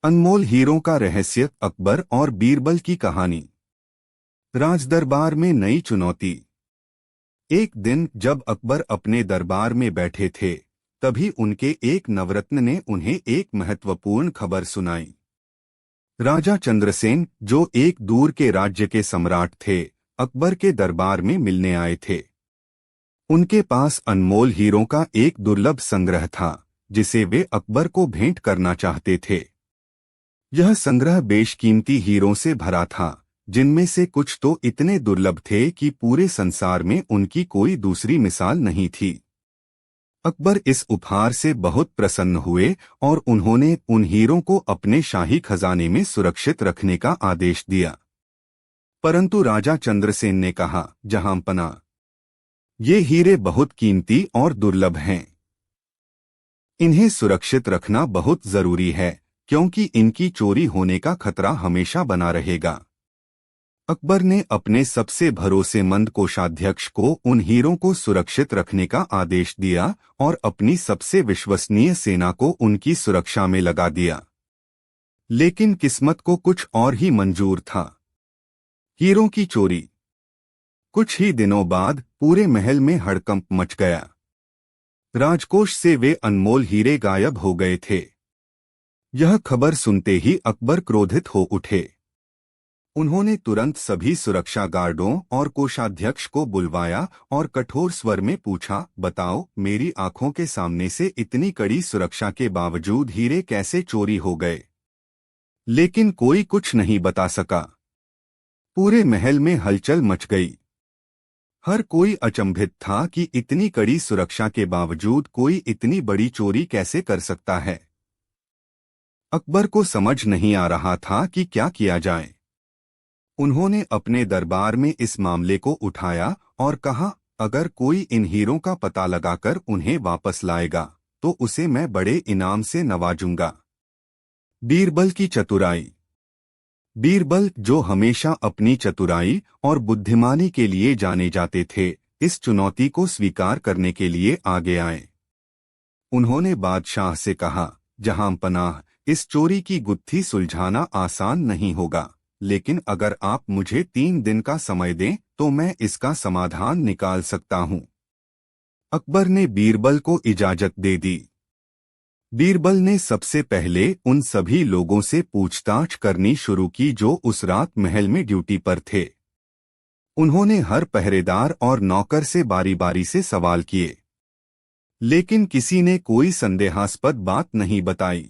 अनमोल हीरों का रहस्य, अकबर और बीरबल की कहानी। राजदरबार में नई चुनौती। एक दिन जब अकबर अपने दरबार में बैठे थे, तभी उनके एक नवरत्न ने उन्हें एक महत्वपूर्ण खबर सुनाई। राजा चंद्रसेन, जो एक दूर के राज्य के सम्राट थे, अकबर के दरबार में मिलने आए थे। उनके पास अनमोल हीरों का एक दुर्लभ संग्रह था, जिसे वे अकबर को भेंट करना चाहते थे। यह संग्रह बेशकीमती हीरों से भरा था, जिनमें से कुछ तो इतने दुर्लभ थे कि पूरे संसार में उनकी कोई दूसरी मिसाल नहीं थी। अकबर इस उपहार से बहुत प्रसन्न हुए और उन्होंने उन हीरों को अपने शाही खजाने में सुरक्षित रखने का आदेश दिया। परंतु राजा चंद्रसेन ने कहा, जहांपना, ये हीरे बहुत कीमती और दुर्लभ हैं। इन्हें सुरक्षित रखना बहुत जरूरी है, क्योंकि इनकी चोरी होने का खतरा हमेशा बना रहेगा। अकबर ने अपने सबसे भरोसेमंद कोषाध्यक्ष को उन हीरों को सुरक्षित रखने का आदेश दिया और अपनी सबसे विश्वसनीय सेना को उनकी सुरक्षा में लगा दिया। लेकिन किस्मत को कुछ और ही मंजूर था। हीरों की चोरी। कुछ ही दिनों बाद पूरे महल में हड़कंप मच गया। राजकोष से वे अनमोल हीरे गायब हो गए थे। यह खबर सुनते ही अकबर क्रोधित हो उठे। उन्होंने तुरंत सभी सुरक्षा गार्डों और कोषाध्यक्ष को बुलवाया और कठोर स्वर में पूछा, बताओ, मेरी आंखों के सामने से इतनी कड़ी सुरक्षा के बावजूद हीरे कैसे चोरी हो गए? लेकिन कोई कुछ नहीं बता सका। पूरे महल में हलचल मच गई। हर कोई अचंभित था कि इतनी कड़ी सुरक्षा के बावजूद कोई इतनी बड़ी चोरी कैसे कर सकता है। अकबर को समझ नहीं आ रहा था कि क्या किया जाए। उन्होंने अपने दरबार में इस मामले को उठाया और कहा, अगर कोई इन हीरों का पता लगाकर उन्हें वापस लाएगा, तो उसे मैं बड़े इनाम से नवाजूंगा। बीरबल की चतुराई। बीरबल, जो हमेशा अपनी चतुराई और बुद्धिमानी के लिए जाने जाते थे, इस चुनौती को स्वीकार करने के लिए आगे आए। उन्होंने बादशाह से कहा, जहांपनाह, इस चोरी की गुत्थी सुलझाना आसान नहीं होगा, लेकिन अगर आप मुझे 3 दिन का समय दें तो मैं इसका समाधान निकाल सकता हूं। अकबर ने बीरबल को इजाजत दे दी। बीरबल ने सबसे पहले उन सभी लोगों से पूछताछ करनी शुरू की जो उस रात महल में ड्यूटी पर थे। उन्होंने हर पहरेदार और नौकर से बारी बारी से सवाल किए, लेकिन किसी ने कोई संदेहास्पद बात नहीं बताई।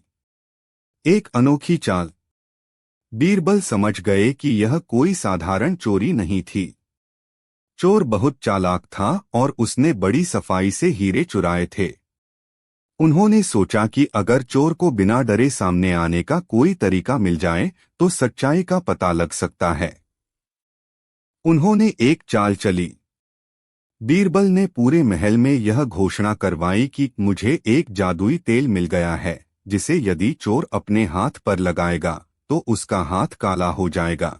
एक अनोखी चाल। बीरबल समझ गए कि यह कोई साधारण चोरी नहीं थी। चोर बहुत चालाक था और उसने बड़ी सफाई से हीरे चुराए थे। उन्होंने सोचा कि अगर चोर को बिना डरे सामने आने का कोई तरीका मिल जाए तो सच्चाई का पता लग सकता है। उन्होंने एक चाल चली। बीरबल ने पूरे महल में यह घोषणा करवाई कि मुझे एक जादुई तेल मिल गया है, जिसे यदि चोर अपने हाथ पर लगाएगा तो उसका हाथ काला हो जाएगा।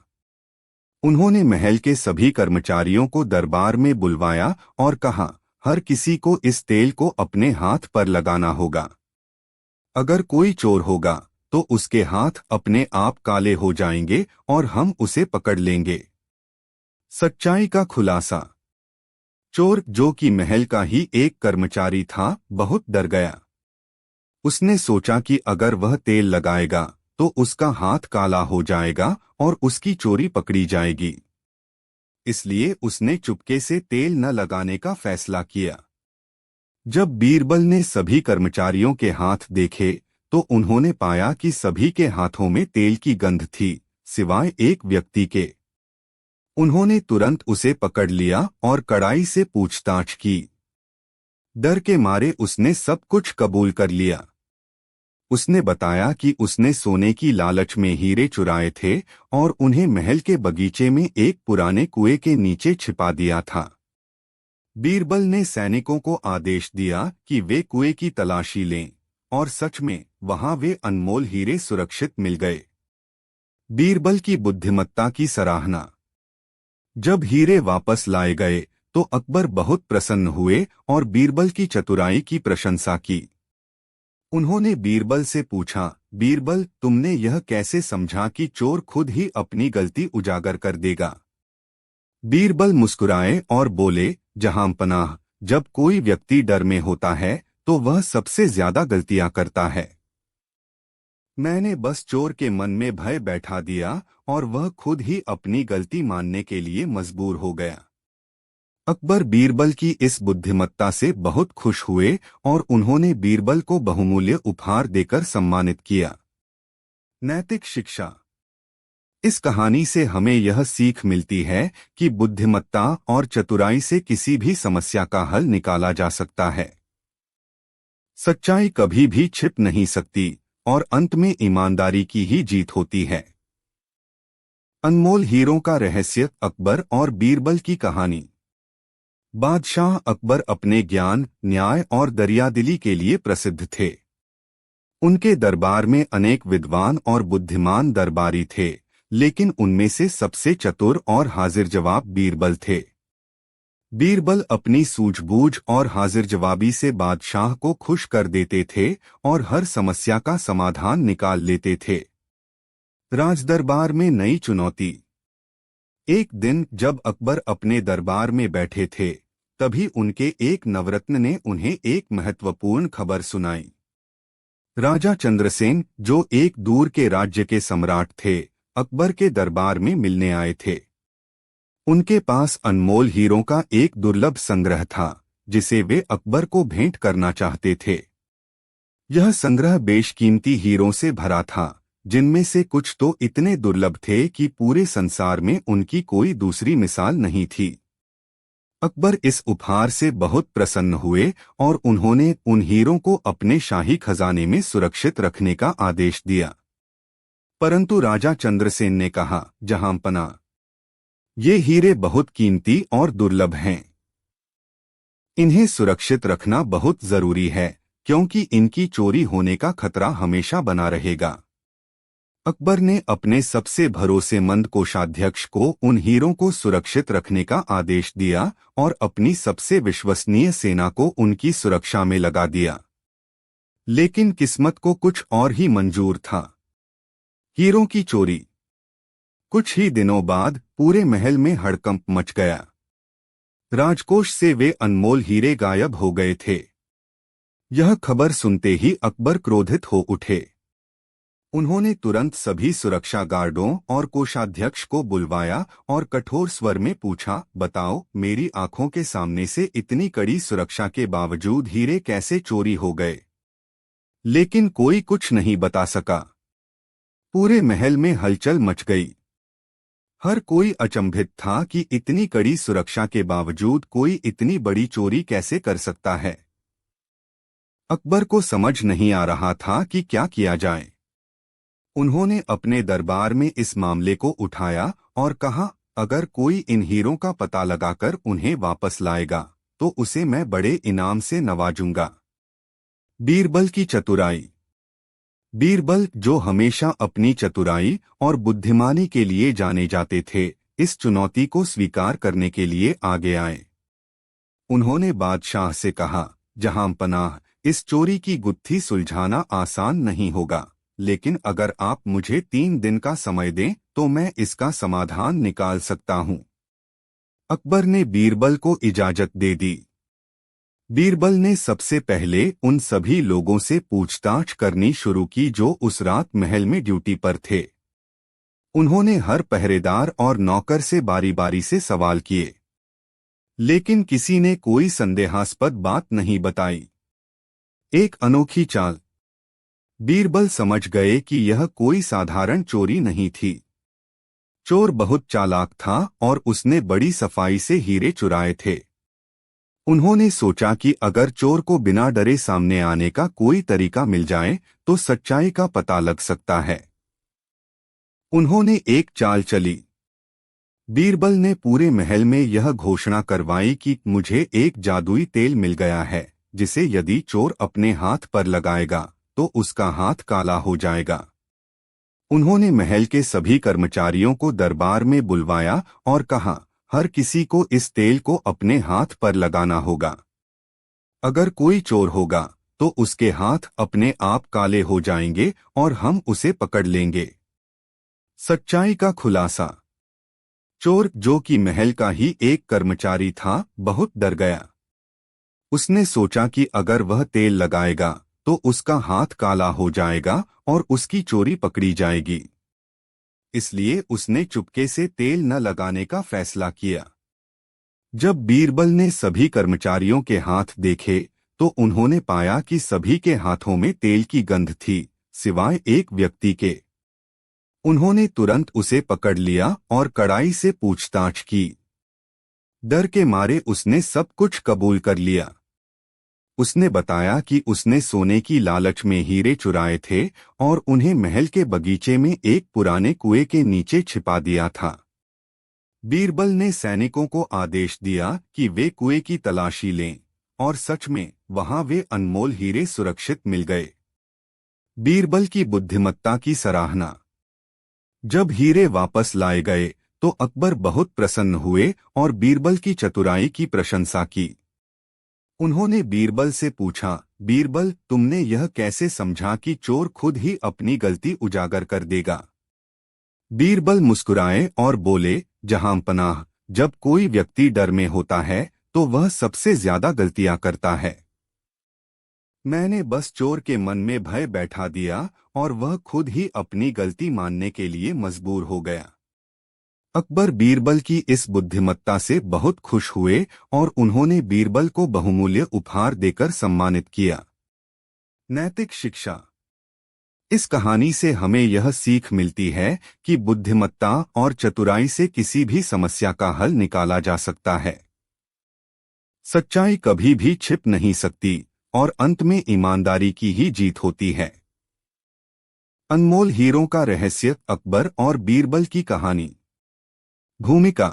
उन्होंने महल के सभी कर्मचारियों को दरबार में बुलवाया और कहा, हर किसी को इस तेल को अपने हाथ पर लगाना होगा। अगर कोई चोर होगा तो उसके हाथ अपने आप काले हो जाएंगे और हम उसे पकड़ लेंगे। सच्चाई का खुलासा। चोर, जो कि महल का ही एक कर्मचारी था, बहुत डर गया। उसने सोचा कि अगर वह तेल लगाएगा तो उसका हाथ काला हो जाएगा और उसकी चोरी पकड़ी जाएगी। इसलिए उसने चुपके से तेल न लगाने का फैसला किया। जब बीरबल ने सभी कर्मचारियों के हाथ देखे तो उन्होंने पाया कि सभी के हाथों में तेल की गंध थी, सिवाय एक व्यक्ति के। उन्होंने तुरंत उसे पकड़ लिया और कड़ाई से पूछताछ की। डर के मारे उसने सब कुछ कबूल कर लिया। उसने बताया कि उसने सोने की लालच में हीरे चुराए थे और उन्हें महल के बगीचे में एक पुराने कुएं के नीचे छिपा दिया था। बीरबल ने सैनिकों को आदेश दिया कि वे कुएं की तलाशी लें, और सच में वहां वे अनमोल हीरे सुरक्षित मिल गए। बीरबल की बुद्धिमत्ता की सराहना। जब हीरे वापस लाए गए तो अकबर बहुत प्रसन्न हुए और बीरबल की चतुराई की प्रशंसा की। उन्होंने बीरबल से पूछा, बीरबल, तुमने यह कैसे समझा कि चोर खुद ही अपनी गलती उजागर कर देगा? बीरबल मुस्कुराए और बोले, जहांपनाह, जब कोई व्यक्ति डर में होता है तो वह सबसे ज्यादा गलतियां करता है। मैंने बस चोर के मन में भय बैठा दिया और वह खुद ही अपनी गलती मानने के लिए मजबूर हो गया। अकबर बीरबल की इस बुद्धिमत्ता से बहुत खुश हुए और उन्होंने बीरबल को बहुमूल्य उपहार देकर सम्मानित किया। नैतिक शिक्षा। इस कहानी से हमें यह सीख मिलती है कि बुद्धिमत्ता और चतुराई से किसी भी समस्या का हल निकाला जा सकता है। सच्चाई कभी भी छिप नहीं सकती और अंत में ईमानदारी की ही जीत होती है। अनमोल हीरों का रहस्य, अकबर और बीरबल की कहानी। बादशाह अकबर अपने ज्ञान, न्याय और दरियादिली के लिए प्रसिद्ध थे। उनके दरबार में अनेक विद्वान और बुद्धिमान दरबारी थे, लेकिन उनमें से सबसे चतुर और हाजिर जवाब बीरबल थे। बीरबल अपनी सूझबूझ और हाजिर जवाबी से बादशाह को खुश कर देते थे और हर समस्या का समाधान निकाल लेते थे। राजदरबार में नई चुनौती। एक दिन जब अकबर अपने दरबार में बैठे थे, तभी उनके एक नवरत्न ने उन्हें एक महत्वपूर्ण खबर सुनाई। राजा चंद्रसेन, जो एक दूर के राज्य के सम्राट थे, अकबर के दरबार में मिलने आए थे। उनके पास अनमोल हीरों का एक दुर्लभ संग्रह था, जिसे वे अकबर को भेंट करना चाहते थे। यह संग्रह बेशकीमती हीरों से भरा था, जिनमें से कुछ तो इतने दुर्लभ थे कि पूरे संसार में उनकी कोई दूसरी मिसाल नहीं थी। अकबर इस उपहार से बहुत प्रसन्न हुए और उन्होंने उन हीरों को अपने शाही खजाने में सुरक्षित रखने का आदेश दिया। परंतु राजा चंद्रसेन ने कहा, जहांपनाह, ये हीरे बहुत कीमती और दुर्लभ हैं। इन्हें सुरक्षित रखना बहुत जरूरी है, क्योंकि इनकी चोरी होने का खतरा हमेशा बना रहेगा। अकबर ने अपने सबसे भरोसेमंद कोषाध्यक्ष को उन हीरों को सुरक्षित रखने का आदेश दिया और अपनी सबसे विश्वसनीय सेना को उनकी सुरक्षा में लगा दिया। लेकिन किस्मत को कुछ और ही मंजूर था। हीरों की चोरी। कुछ ही दिनों बाद पूरे महल में हड़कंप मच गया। राजकोष से वे अनमोल हीरे गायब हो गए थे। यह खबर सुनते ही अकबर क्रोधित हो उठे। उन्होंने तुरंत सभी सुरक्षा गार्डों और कोषाध्यक्ष को बुलवाया और कठोर स्वर में पूछा, बताओ, मेरी आंखों के सामने से इतनी कड़ी सुरक्षा के बावजूद हीरे कैसे चोरी हो गए? लेकिन कोई कुछ नहीं बता सका। पूरे महल में हलचल मच गई। हर कोई अचंभित था कि इतनी कड़ी सुरक्षा के बावजूद कोई इतनी बड़ी चोरी कैसे कर सकता है। अकबर को समझ नहीं आ रहा था कि क्या किया जाए। उन्होंने अपने दरबार में इस मामले को उठाया और कहा, अगर कोई इन हीरों का पता लगाकर उन्हें वापस लाएगा तो उसे मैं बड़े इनाम से नवाजूंगा। बीरबल की चतुराई। बीरबल, जो हमेशा अपनी चतुराई और बुद्धिमानी के लिए जाने जाते थे, इस चुनौती को स्वीकार करने के लिए आगे आए। उन्होंने बादशाह से कहा, जहांपनाह, इस चोरी की गुत्थी सुलझाना आसान नहीं होगा, लेकिन अगर आप मुझे 3 दिन का समय दें तो मैं इसका समाधान निकाल सकता हूं। अकबर ने बीरबल को इजाजत दे दी। बीरबल ने सबसे पहले उन सभी लोगों से पूछताछ करनी शुरू की जो उस रात महल में ड्यूटी पर थे। उन्होंने हर पहरेदार और नौकर से बारी बारी से सवाल किए, लेकिन किसी ने कोई संदेहास्पद बात नहीं बताई। एक अनोखी चाल। बीरबल समझ गए कि यह कोई साधारण चोरी नहीं थी। चोर बहुत चालाक था और उसने बड़ी सफाई से हीरे चुराए थे। उन्होंने सोचा कि अगर चोर को बिना डरे सामने आने का कोई तरीका मिल जाए तो सच्चाई का पता लग सकता है। उन्होंने एक चाल चली। बीरबल ने पूरे महल में यह घोषणा करवाई कि मुझे एक जादुई तेल मिल गया है, जिसे यदि चोर अपने हाथ पर लगाएगा तो उसका हाथ काला हो जाएगा। उन्होंने महल के सभी कर्मचारियों को दरबार में बुलवाया और कहा, हर किसी को इस तेल को अपने हाथ पर लगाना होगा। अगर कोई चोर होगा तो उसके हाथ अपने आप काले हो जाएंगे और हम उसे पकड़ लेंगे। सच्चाई का खुलासा। चोर, जो कि महल का ही एक कर्मचारी था, बहुत डर गया। उसने सोचा कि अगर वह तेल लगाएगा तो उसका हाथ काला हो जाएगा और उसकी चोरी पकड़ी जाएगी। इसलिए उसने चुपके से तेल न लगाने का फैसला किया। जब बीरबल ने सभी कर्मचारियों के हाथ देखे तो उन्होंने पाया कि सभी के हाथों में तेल की गंध थी, सिवाय एक व्यक्ति के। उन्होंने तुरंत उसे पकड़ लिया और कड़ाई से पूछताछ की। डर के मारे उसने सब कुछ कबूल कर लिया। उसने बताया कि उसने सोने की लालच में हीरे चुराए थे और उन्हें महल के बगीचे में एक पुराने कुएं के नीचे छिपा दिया था। बीरबल ने सैनिकों को आदेश दिया कि वे कुएं की तलाशी लें, और सच में वहां वे अनमोल हीरे सुरक्षित मिल गए। बीरबल की बुद्धिमत्ता की सराहना। जब हीरे वापस लाए गए तो अकबर बहुत प्रसन्न हुए और बीरबल की चतुराई की प्रशंसा की। उन्होंने बीरबल से पूछा, बीरबल, तुमने यह कैसे समझा कि चोर खुद ही अपनी गलती उजागर कर देगा? बीरबल मुस्कुराए और बोले, जहांपनाह, जब कोई व्यक्ति डर में होता है तो वह सबसे ज्यादा गलतियां करता है। मैंने बस चोर के मन में भय बैठा दिया और वह खुद ही अपनी गलती मानने के लिए मजबूर हो गया। अकबर बीरबल की इस बुद्धिमत्ता से बहुत खुश हुए और उन्होंने बीरबल को बहुमूल्य उपहार देकर सम्मानित किया। नैतिक शिक्षा। इस कहानी से हमें यह सीख मिलती है कि बुद्धिमत्ता और चतुराई से किसी भी समस्या का हल निकाला जा सकता है। सच्चाई कभी भी छिप नहीं सकती और अंत में ईमानदारी की ही जीत होती है। अनमोल हीरों का रहस्य, अकबर और बीरबल की कहानी। भूमिका।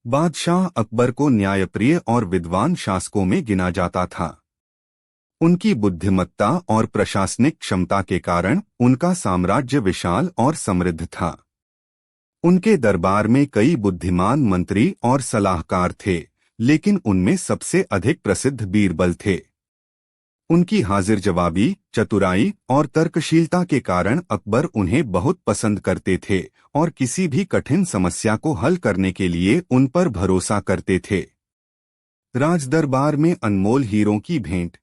बादशाह अकबर को न्यायप्रिय और विद्वान शासकों में गिना जाता था। उनकी बुद्धिमत्ता और प्रशासनिक क्षमता के कारण उनका साम्राज्य विशाल और समृद्ध था। उनके दरबार में कई बुद्धिमान मंत्री और सलाहकार थे, लेकिन उनमें सबसे अधिक प्रसिद्ध बीरबल थे। उनकी हाजिर जवाबी, चतुराई और तर्कशीलता के कारण अकबर उन्हें बहुत पसंद करते थे और किसी भी कठिन समस्या को हल करने के लिए उन पर भरोसा करते थे। राजदरबार में अनमोल हीरों की भेंट।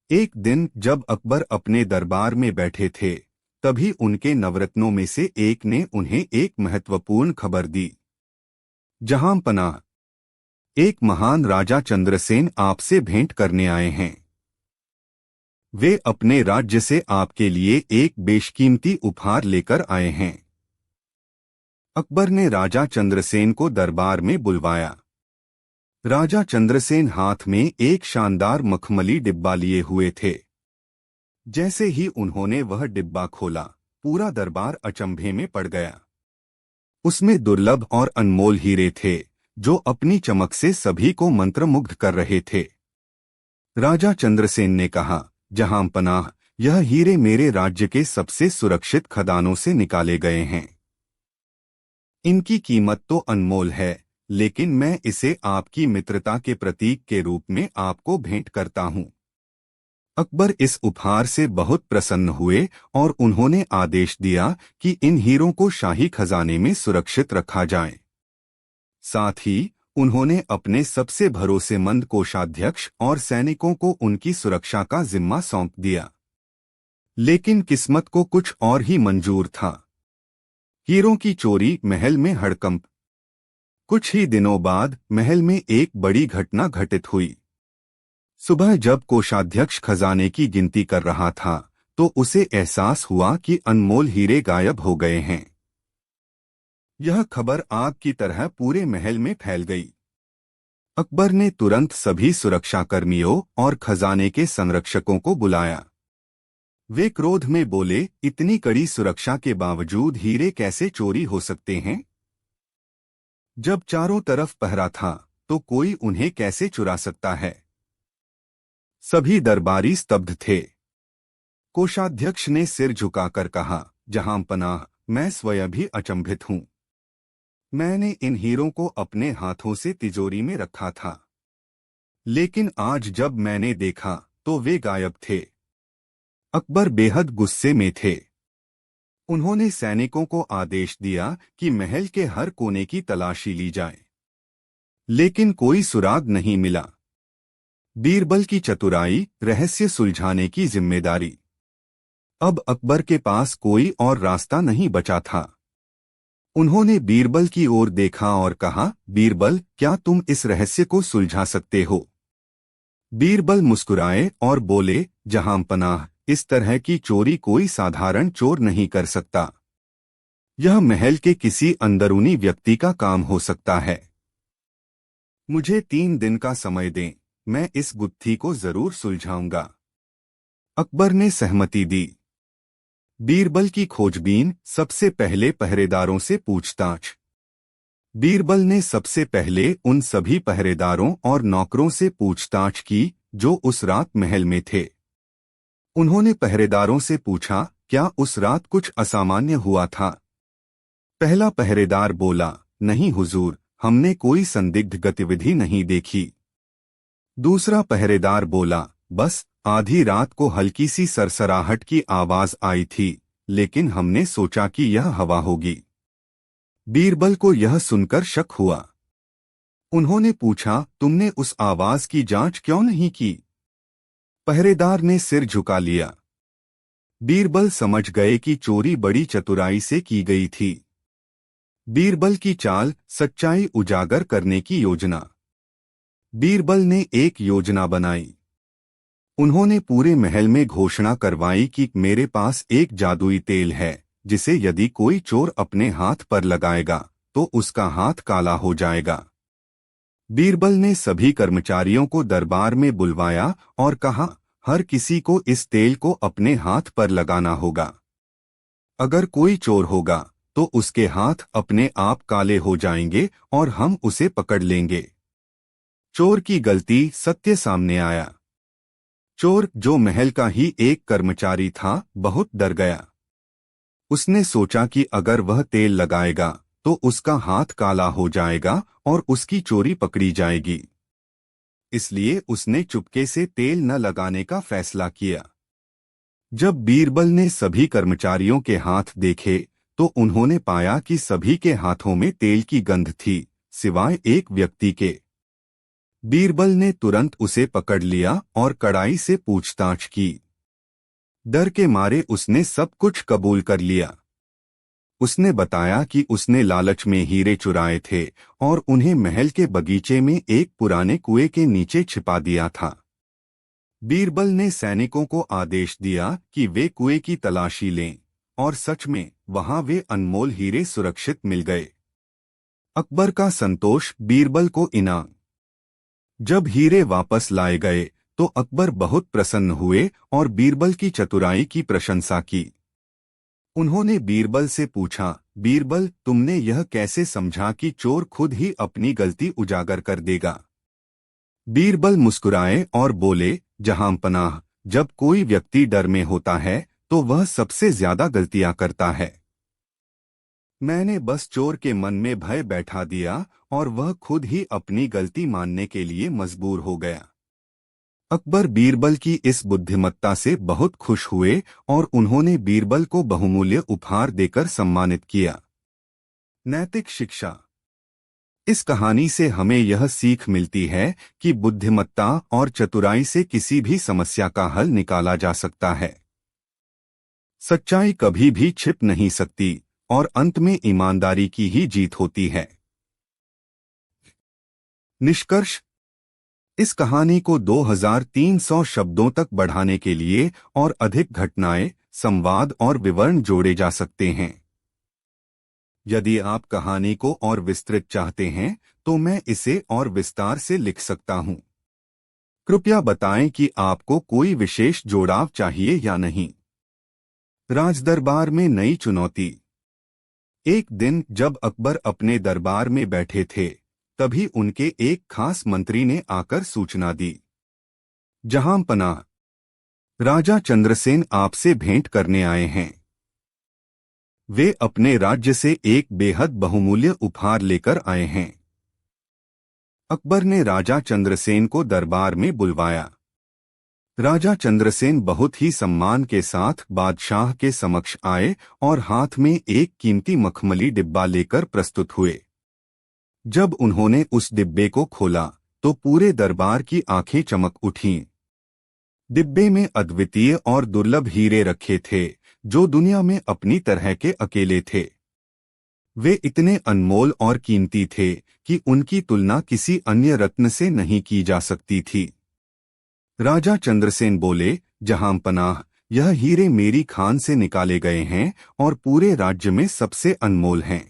एक दिन जब अकबर अपने दरबार में बैठे थे, तभी उनके नवरत्नों में से एक ने उन्हें एक महत्वपूर्ण खबर दी। जहांपनाह, एक महान राजा चंद्रसेन आपसे भेंट करने आए हैं। वे अपने राज्य से आपके लिए एक बेशकीमती उपहार लेकर आए हैं। अकबर ने राजा चंद्रसेन को दरबार में बुलवाया। राजा चंद्रसेन हाथ में एक शानदार मखमली डिब्बा लिए हुए थे। जैसे ही उन्होंने वह डिब्बा खोला, पूरा दरबार अचंभे में पड़ गया। उसमें दुर्लभ और अनमोल हीरे थे, जो अपनी चमक से सभी को मंत्रमुग्ध कर रहे थे। राजा चंद्रसेन ने कहा, जहांपनाह, यह हीरे मेरे राज्य के सबसे सुरक्षित खदानों से निकाले गए हैं। इनकी कीमत तो अनमोल है, लेकिन मैं इसे आपकी मित्रता के प्रतीक के रूप में आपको भेंट करता हूं। अकबर इस उपहार से बहुत प्रसन्न हुए और उन्होंने आदेश दिया कि इन हीरों को शाही खजाने में सुरक्षित रखा जाए। साथ ही उन्होंने अपने सबसे भरोसेमंद कोषाध्यक्ष और सैनिकों को उनकी सुरक्षा का जिम्मा सौंप दिया। लेकिन किस्मत को कुछ और ही मंजूर था। हीरों की चोरी, महल में हड़कंप। कुछ ही दिनों बाद महल में एक बड़ी घटना घटित हुई। सुबह जब कोषाध्यक्ष खजाने की गिनती कर रहा था, तो उसे एहसास हुआ कि अनमोल हीरे गायब हो गए हैं। यह खबर आग की तरह पूरे महल में फैल गई। अकबर ने तुरंत सभी सुरक्षाकर्मियों और खजाने के संरक्षकों को बुलाया। वे क्रोध में बोले, इतनी कड़ी सुरक्षा के बावजूद हीरे कैसे चोरी हो सकते हैं? जब चारों तरफ पहरा था, तो कोई उन्हें कैसे चुरा सकता है? सभी दरबारी स्तब्ध थे। कोषाध्यक्ष ने सिर झुकाकर कहा, जहांपनाह, मैं स्वयं भी अचंभित हूं। मैंने इन हीरों को अपने हाथों से तिजोरी में रखा था, लेकिन आज जब मैंने देखा तो वे गायब थे। अकबर बेहद गुस्से में थे। उन्होंने सैनिकों को आदेश दिया कि महल के हर कोने की तलाशी ली जाए, लेकिन कोई सुराग नहीं मिला। बीरबल की चतुराई, रहस्य सुलझाने की जिम्मेदारी। अब अकबर के पास कोई और रास्ता नहीं बचा था। उन्होंने बीरबल की ओर देखा और कहा, बीरबल, क्या तुम इस रहस्य को सुलझा सकते हो? बीरबल मुस्कुराए और बोले, जहांपनाह, इस तरह की चोरी कोई साधारण चोर नहीं कर सकता। यह महल के किसी अंदरूनी व्यक्ति का काम हो सकता है। मुझे 3 दिन का समय दें, मैं इस गुत्थी को जरूर सुलझाऊंगा। अकबर ने सहमति दी। बीरबल की खोजबीन, सबसे पहले पहरेदारों से पूछताछ। बीरबल ने सबसे पहले उन सभी पहरेदारों और नौकरों से पूछताछ की जो उस रात महल में थे। उन्होंने पहरेदारों से पूछा, क्या उस रात कुछ असामान्य हुआ था? पहला पहरेदार बोला, नहीं हुजूर, हमने कोई संदिग्ध गतिविधि नहीं देखी। दूसरा पहरेदार बोला, बस आधी रात को हल्की सी सरसराहट की आवाज आई थी, लेकिन हमने सोचा कि यह हवा होगी। बीरबल को यह सुनकर शक हुआ। उन्होंने पूछा, तुमने उस आवाज की जांच क्यों नहीं की? पहरेदार ने सिर झुका लिया। बीरबल समझ गए कि चोरी बड़ी चतुराई से की गई थी। बीरबल की चाल, सच्चाई उजागर करने की योजना। बीरबल ने एक योजना बनाई। उन्होंने पूरे महल में घोषणा करवाई कि मेरे पास एक जादुई तेल है, जिसे यदि कोई चोर अपने हाथ पर लगाएगा तो उसका हाथ काला हो जाएगा। बीरबल ने सभी कर्मचारियों को दरबार में बुलवाया और कहा, हर किसी को इस तेल को अपने हाथ पर लगाना होगा। अगर कोई चोर होगा तो उसके हाथ अपने आप काले हो जाएंगे और हम उसे पकड़ लेंगे। चोर की गलती, सत्य सामने आया। चोर, जो महल का ही एक कर्मचारी था, बहुत डर गया। उसने सोचा कि अगर वह तेल लगाएगा तो उसका हाथ काला हो जाएगा और उसकी चोरी पकड़ी जाएगी। इसलिए उसने चुपके से तेल न लगाने का फैसला किया। जब बीरबल ने सभी कर्मचारियों के हाथ देखे तो उन्होंने पाया कि सभी के हाथों में तेल की गंध थी, सिवाय एक व्यक्ति के। बीरबल ने तुरंत उसे पकड़ लिया और कड़ाई से पूछताछ की। डर के मारे उसने सब कुछ कबूल कर लिया। उसने बताया कि उसने लालच में हीरे चुराए थे और उन्हें महल के बगीचे में एक पुराने कुएं के नीचे छिपा दिया था। बीरबल ने सैनिकों को आदेश दिया कि वे कुएं की तलाशी लें, और सच में वहां वे अनमोल हीरे सुरक्षित मिल गए। अकबर का संतोष, बीरबल को इनाम। जब हीरे वापस लाए गए तो अकबर बहुत प्रसन्न हुए और बीरबल की चतुराई की प्रशंसा की। उन्होंने बीरबल से पूछा, बीरबल, तुमने यह कैसे समझा कि चोर खुद ही अपनी गलती उजागर कर देगा? बीरबल मुस्कुराए और बोले, जहांपनाह, जब कोई व्यक्ति डर में होता है तो वह सबसे ज्यादा गलतियां करता है। मैंने बस चोर के मन में भय बैठा दिया और वह खुद ही अपनी गलती मानने के लिए मजबूर हो गया। अकबर बीरबल की इस बुद्धिमत्ता से बहुत खुश हुए और उन्होंने बीरबल को बहुमूल्य उपहार देकर सम्मानित किया। नैतिक शिक्षा। इस कहानी से हमें यह सीख मिलती है कि बुद्धिमत्ता और चतुराई से किसी भी समस्या का हल निकाला जा सकता है। सच्चाई कभी भी छिप नहीं सकती और अंत में ईमानदारी की ही जीत होती है। निष्कर्ष। इस कहानी को 2300 शब्दों तक बढ़ाने के लिए और अधिक घटनाएं, संवाद और विवरण जोड़े जा सकते हैं। यदि आप कहानी को और विस्तृत चाहते हैं तो मैं इसे और विस्तार से लिख सकता हूं। कृपया बताएं कि आपको कोई विशेष जोड़ाव चाहिए या नहीं। राजदरबार में नई चुनौती। एक दिन जब अकबर अपने दरबार में बैठे थे, तभी उनके एक खास मंत्री ने आकर सूचना दी, जहांपनाह, राजा चंद्रसेन आपसे भेंट करने आए हैं। वे अपने राज्य से एक बेहद बहुमूल्य उपहार लेकर आए हैं। अकबर ने राजा चंद्रसेन को दरबार में बुलवाया। राजा चंद्रसेन बहुत ही सम्मान के साथ बादशाह के समक्ष आए और हाथ में एक कीमती मखमली डिब्बा लेकर प्रस्तुत हुए। जब उन्होंने उस डिब्बे को खोला तो पूरे दरबार की आंखें चमक उठीं। डिब्बे में अद्वितीय और दुर्लभ हीरे रखे थे जो दुनिया में अपनी तरह के अकेले थे। वे इतने अनमोल और कीमती थे कि उनकी तुलना किसी अन्य रत्न से नहीं की जा सकती थी। राजा चंद्रसेन बोले, जहांपनाह, यह हीरे मेरी खान से निकाले गए हैं और पूरे राज्य में सबसे अनमोल हैं।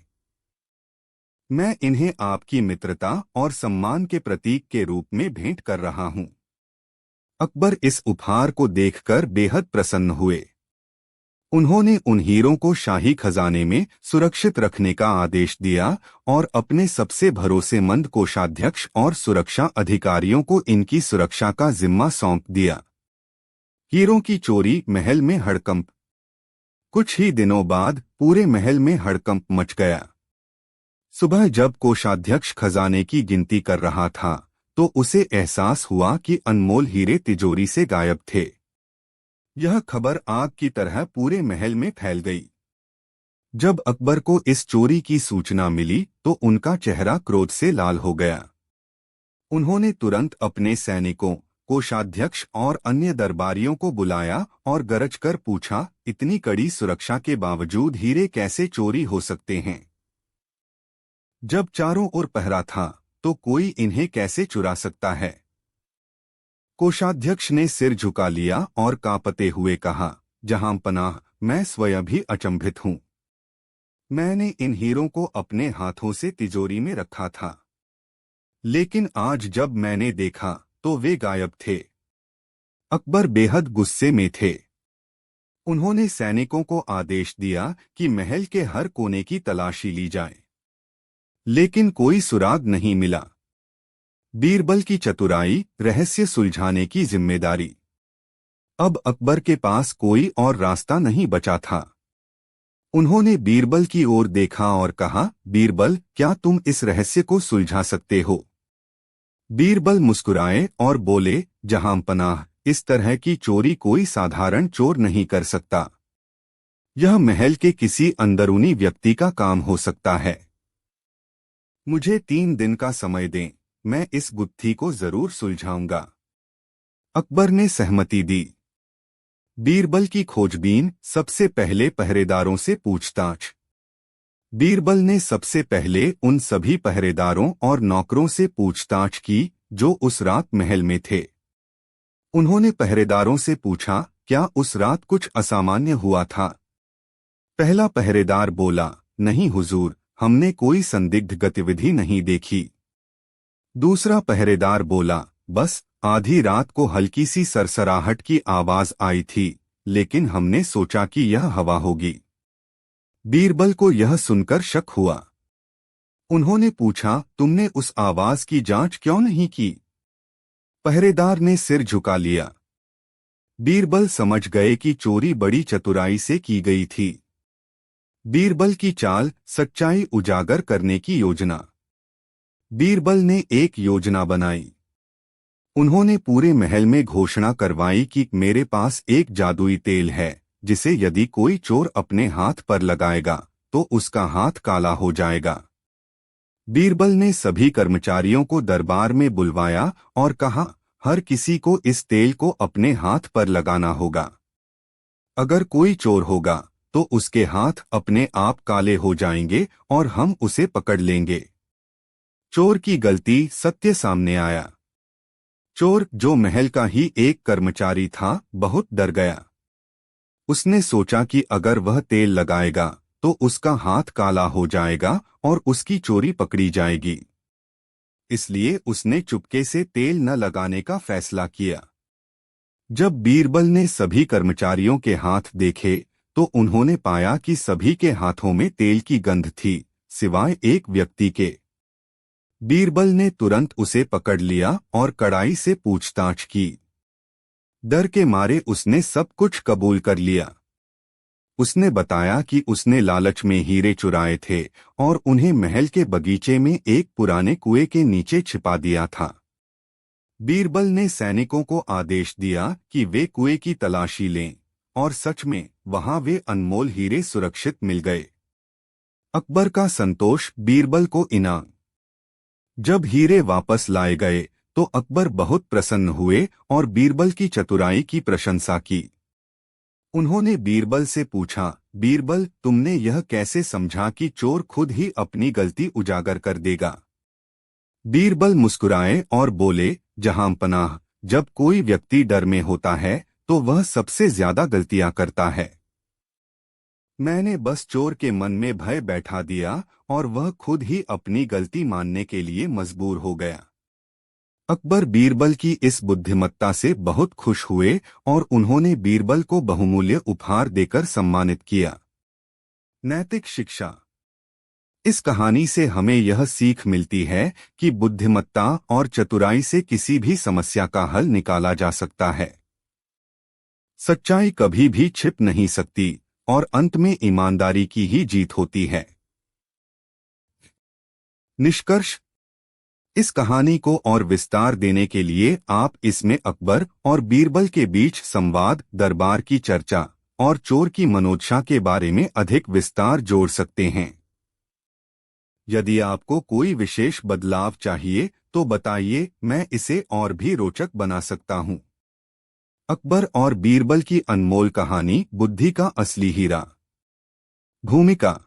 मैं इन्हें आपकी मित्रता और सम्मान के प्रतीक के रूप में भेंट कर रहा हूं। अकबर इस उपहार को देखकर बेहद प्रसन्न हुए। उन्होंने उन हीरों को शाही खजाने में सुरक्षित रखने का आदेश दिया और अपने सबसे भरोसेमंद कोषाध्यक्ष और सुरक्षा अधिकारियों को इनकी सुरक्षा का जिम्मा सौंप दिया। हीरों की चोरी महल में हड़कंप। कुछ ही दिनों बाद पूरे महल में हड़कंप मच गया। सुबह जब कोषाध्यक्ष खजाने की गिनती कर रहा था तो उसे एहसास हुआ कि अनमोल हीरे तिजोरी से गायब थे। यह खबर आग की तरह पूरे महल में फैल गई। जब अकबर को इस चोरी की सूचना मिली तो उनका चेहरा क्रोध से लाल हो गया। उन्होंने तुरंत अपने सैनिकों, कोषाध्यक्ष और अन्य दरबारियों को बुलाया और गरज कर पूछा, इतनी कड़ी सुरक्षा के बावजूद हीरे कैसे चोरी हो सकते हैं? जब चारों ओर पहरा था तो कोई इन्हें कैसे चुरा सकता है? कोषाध्यक्ष ने सिर झुका लिया और कांपते हुए कहा, जहांपनाह, मैं स्वयं भी अचंभित हूं। मैंने इन हीरों को अपने हाथों से तिजोरी में रखा था, लेकिन आज जब मैंने देखा तो वे गायब थे। अकबर बेहद गुस्से में थे। उन्होंने सैनिकों को आदेश दिया कि महल के हर कोने की तलाशी ली जाए, लेकिन कोई सुराग नहीं मिला। बीरबल की चतुराई, रहस्य सुलझाने की जिम्मेदारी। अब अकबर के पास कोई और रास्ता नहीं बचा था। उन्होंने बीरबल की ओर देखा और कहा, बीरबल, क्या तुम इस रहस्य को सुलझा सकते हो? बीरबल मुस्कुराए और बोले, जहांपनाह, इस तरह की चोरी कोई साधारण चोर नहीं कर सकता। यह महल के किसी अंदरूनी व्यक्ति का काम हो सकता है। मुझे 3 दिन का समय दें, मैं इस गुत्थी को जरूर सुलझाऊंगा। अकबर ने सहमति दी। बीरबल की खोजबीन, सबसे पहले पहरेदारों से पूछताछ। बीरबल ने सबसे पहले उन सभी पहरेदारों और नौकरों से पूछताछ की जो उस रात महल में थे। उन्होंने पहरेदारों से पूछा, क्या उस रात कुछ असामान्य हुआ था? पहला पहरेदार बोला, नहीं हुजूर, हमने कोई संदिग्ध गतिविधि नहीं देखी। दूसरा पहरेदार बोला, बस आधी रात को हल्की सी सरसराहट की आवाज आई थी, लेकिन हमने सोचा कि यह हवा होगी। बीरबल को यह सुनकर शक हुआ। उन्होंने पूछा, तुमने उस आवाज की जांच क्यों नहीं की? पहरेदार ने सिर झुका लिया। बीरबल समझ गए कि चोरी बड़ी चतुराई से की गई थी। बीरबल की चाल, सच्चाई उजागर करने की योजना। बीरबल ने एक योजना बनाई। उन्होंने पूरे महल में घोषणा करवाई कि मेरे पास एक जादुई तेल है जिसे यदि कोई चोर अपने हाथ पर लगाएगा तो उसका हाथ काला हो जाएगा। बीरबल ने सभी कर्मचारियों को दरबार में बुलवाया और कहा, हर किसी को इस तेल को अपने हाथ पर लगाना होगा। अगर कोई चोर होगा तो उसके हाथ अपने आप काले हो जाएंगे और हम उसे पकड़ लेंगे। चोर की गलती, सत्य सामने आया। चोर, जो महल का ही एक कर्मचारी था, बहुत डर गया। उसने सोचा कि अगर वह तेल लगाएगा तो उसका हाथ काला हो जाएगा और उसकी चोरी पकड़ी जाएगी। इसलिए उसने चुपके से तेल न लगाने का फैसला किया। जब बीरबल ने सभी कर्मचारियों के हाथ देखे तो उन्होंने पाया कि सभी के हाथों में तेल की गंध थी, सिवाय एक व्यक्ति के। बीरबल ने तुरंत उसे पकड़ लिया और कड़ाई से पूछताछ की। डर के मारे उसने सब कुछ कबूल कर लिया। उसने बताया कि उसने लालच में हीरे चुराए थे और उन्हें महल के बगीचे में एक पुराने कुएं के नीचे छिपा दिया था। बीरबल ने सैनिकों को आदेश दिया कि वे कुएं की तलाशी लें, और सच में वहां वे अनमोल हीरे सुरक्षित मिल गए। अकबर का संतोष बीरबल को इनाम। जब हीरे वापस लाए गए तो अकबर बहुत प्रसन्न हुए और बीरबल की चतुराई की प्रशंसा की। उन्होंने बीरबल से पूछा, बीरबल, तुमने यह कैसे समझा कि चोर खुद ही अपनी गलती उजागर कर देगा? बीरबल मुस्कुराए और बोले, जहांपनाह, जब कोई व्यक्ति डर में होता है तो वह सबसे ज्यादा गलतियां करता है। मैंने बस चोर के मन में भय बैठा दिया और वह खुद ही अपनी गलती मानने के लिए मजबूर हो गया। अकबर बीरबल की इस बुद्धिमत्ता से बहुत खुश हुए और उन्होंने बीरबल को बहुमूल्य उपहार देकर सम्मानित किया। नैतिक शिक्षा। इस कहानी से हमें यह सीख मिलती है कि बुद्धिमत्ता और चतुराई से किसी भी समस्या का हल निकाला जा सकता है। सच्चाई कभी भी छिप नहीं सकती और अंत में ईमानदारी की ही जीत होती है। निष्कर्ष। इस कहानी को और विस्तार देने के लिए आप इसमें अकबर और बीरबल के बीच संवाद, दरबार की चर्चा और चोर की मनोदशा के बारे में अधिक विस्तार जोड़ सकते हैं। यदि आपको कोई विशेष बदलाव चाहिए तो बताइए, मैं इसे और भी रोचक बना सकता हूं। अकबर और बीरबल की अनमोल कहानी, बुद्धि का असली हीरा। भूमिका।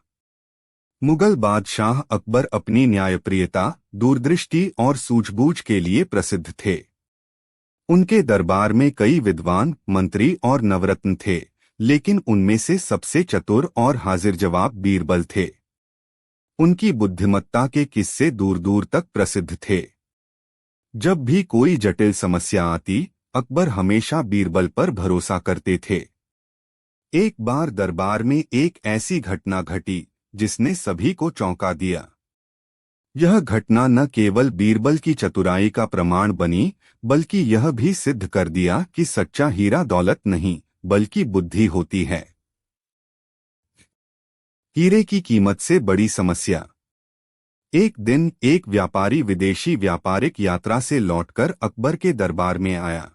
मुगल बादशाह अकबर अपनी न्यायप्रियता, दूरदृष्टि और सूझबूझ के लिए प्रसिद्ध थे। उनके दरबार में कई विद्वान, मंत्री और नवरत्न थे, लेकिन उनमें से सबसे चतुर और हाजिर जवाब बीरबल थे। उनकी बुद्धिमत्ता के किस्से दूर दूर तक प्रसिद्ध थे। जब भी कोई जटिल समस्या आती, अकबर हमेशा बीरबल पर भरोसा करते थे। एक बार दरबार में एक ऐसी घटना घटी जिसने सभी को चौंका दिया। यह घटना न केवल बीरबल की चतुराई का प्रमाण बनी, बल्कि यह भी सिद्ध कर दिया कि सच्चा हीरा दौलत नहीं, बल्कि बुद्धि होती है। हीरे की कीमत से बड़ी समस्या। एक दिन एक व्यापारी विदेशी व्यापारिक यात्रा से लौटकर अकबर के दरबार में आया।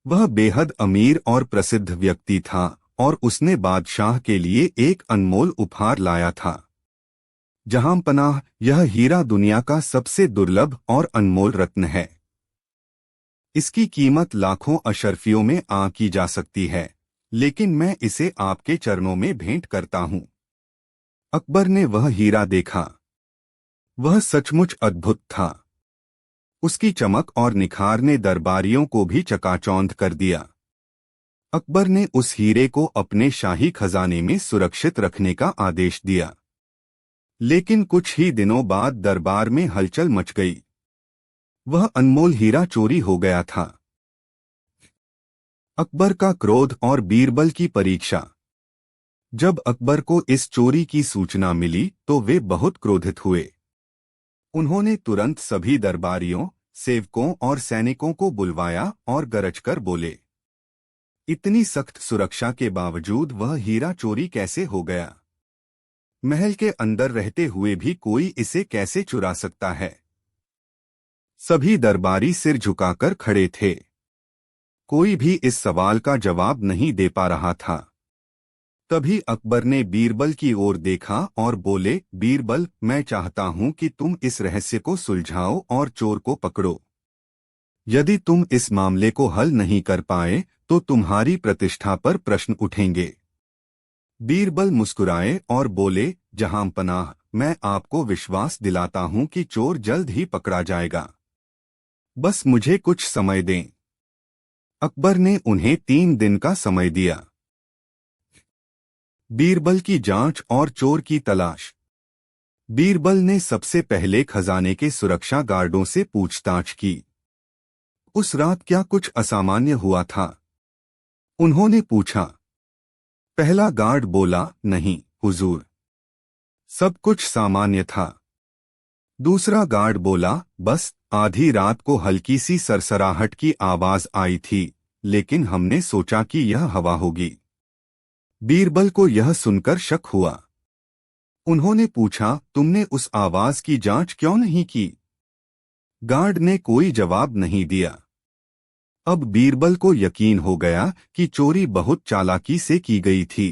वह बेहद अमीर और प्रसिद्ध व्यक्ति था और उसने बादशाह के लिए एक अनमोल उपहार लाया था। जहांपनाह, यह हीरा दुनिया का सबसे दुर्लभ और अनमोल रत्न है। इसकी कीमत लाखों अशर्फियों में आंकी जा सकती है, लेकिन मैं इसे आपके चरणों में भेंट करता हूं। अकबर ने वह हीरा देखा। वह सचमुच अद्भुत था। उसकी चमक और निखार ने दरबारियों को भी चकाचौंध कर दिया। अकबर ने उस हीरे को अपने शाही खजाने में सुरक्षित रखने का आदेश दिया। लेकिन कुछ ही दिनों बाद दरबार में हलचल मच गई। वह अनमोल हीरा चोरी हो गया था। अकबर का क्रोध और बीरबल की परीक्षा। जब अकबर को इस चोरी की सूचना मिली तो वे बहुत क्रोधित हुए। उन्होंने तुरंत सभी दरबारियों, सेवकों और सैनिकों को बुलवाया और गरजकर बोले, इतनी सख्त सुरक्षा के बावजूद वह हीरा चोरी कैसे हो गया? महल के अंदर रहते हुए भी कोई इसे कैसे चुरा सकता है? सभी दरबारी सिर झुकाकर खड़े थे। कोई भी इस सवाल का जवाब नहीं दे पा रहा था। तभी अकबर ने बीरबल की ओर देखा और बोले, बीरबल, मैं चाहता हूं कि तुम इस रहस्य को सुलझाओ और चोर को पकड़ो। यदि तुम इस मामले को हल नहीं कर पाए तो तुम्हारी प्रतिष्ठा पर प्रश्न उठेंगे। बीरबल मुस्कुराए और बोले, जहांपनाह, मैं आपको विश्वास दिलाता हूं कि चोर जल्द ही पकड़ा जाएगा। बस मुझे कुछ समय दें। अकबर ने उन्हें 3 दिन का समय दिया। बीरबल की जांच और चोर की तलाश। बीरबल ने सबसे पहले खजाने के सुरक्षा गार्डों से पूछताछ की। उस रात क्या कुछ असामान्य हुआ था? उन्होंने पूछा। पहला गार्ड बोला, नहीं हुजूर, सब कुछ सामान्य था। दूसरा गार्ड बोला, बस आधी रात को हल्की सी सरसराहट की आवाज आई थी, लेकिन हमने सोचा कि यह हवा होगी। बीरबल को यह सुनकर शक हुआ। उन्होंने पूछा, तुमने उस आवाज की जांच क्यों नहीं की? गार्ड ने कोई जवाब नहीं दिया। अब बीरबल को यकीन हो गया कि चोरी बहुत चालाकी से की गई थी।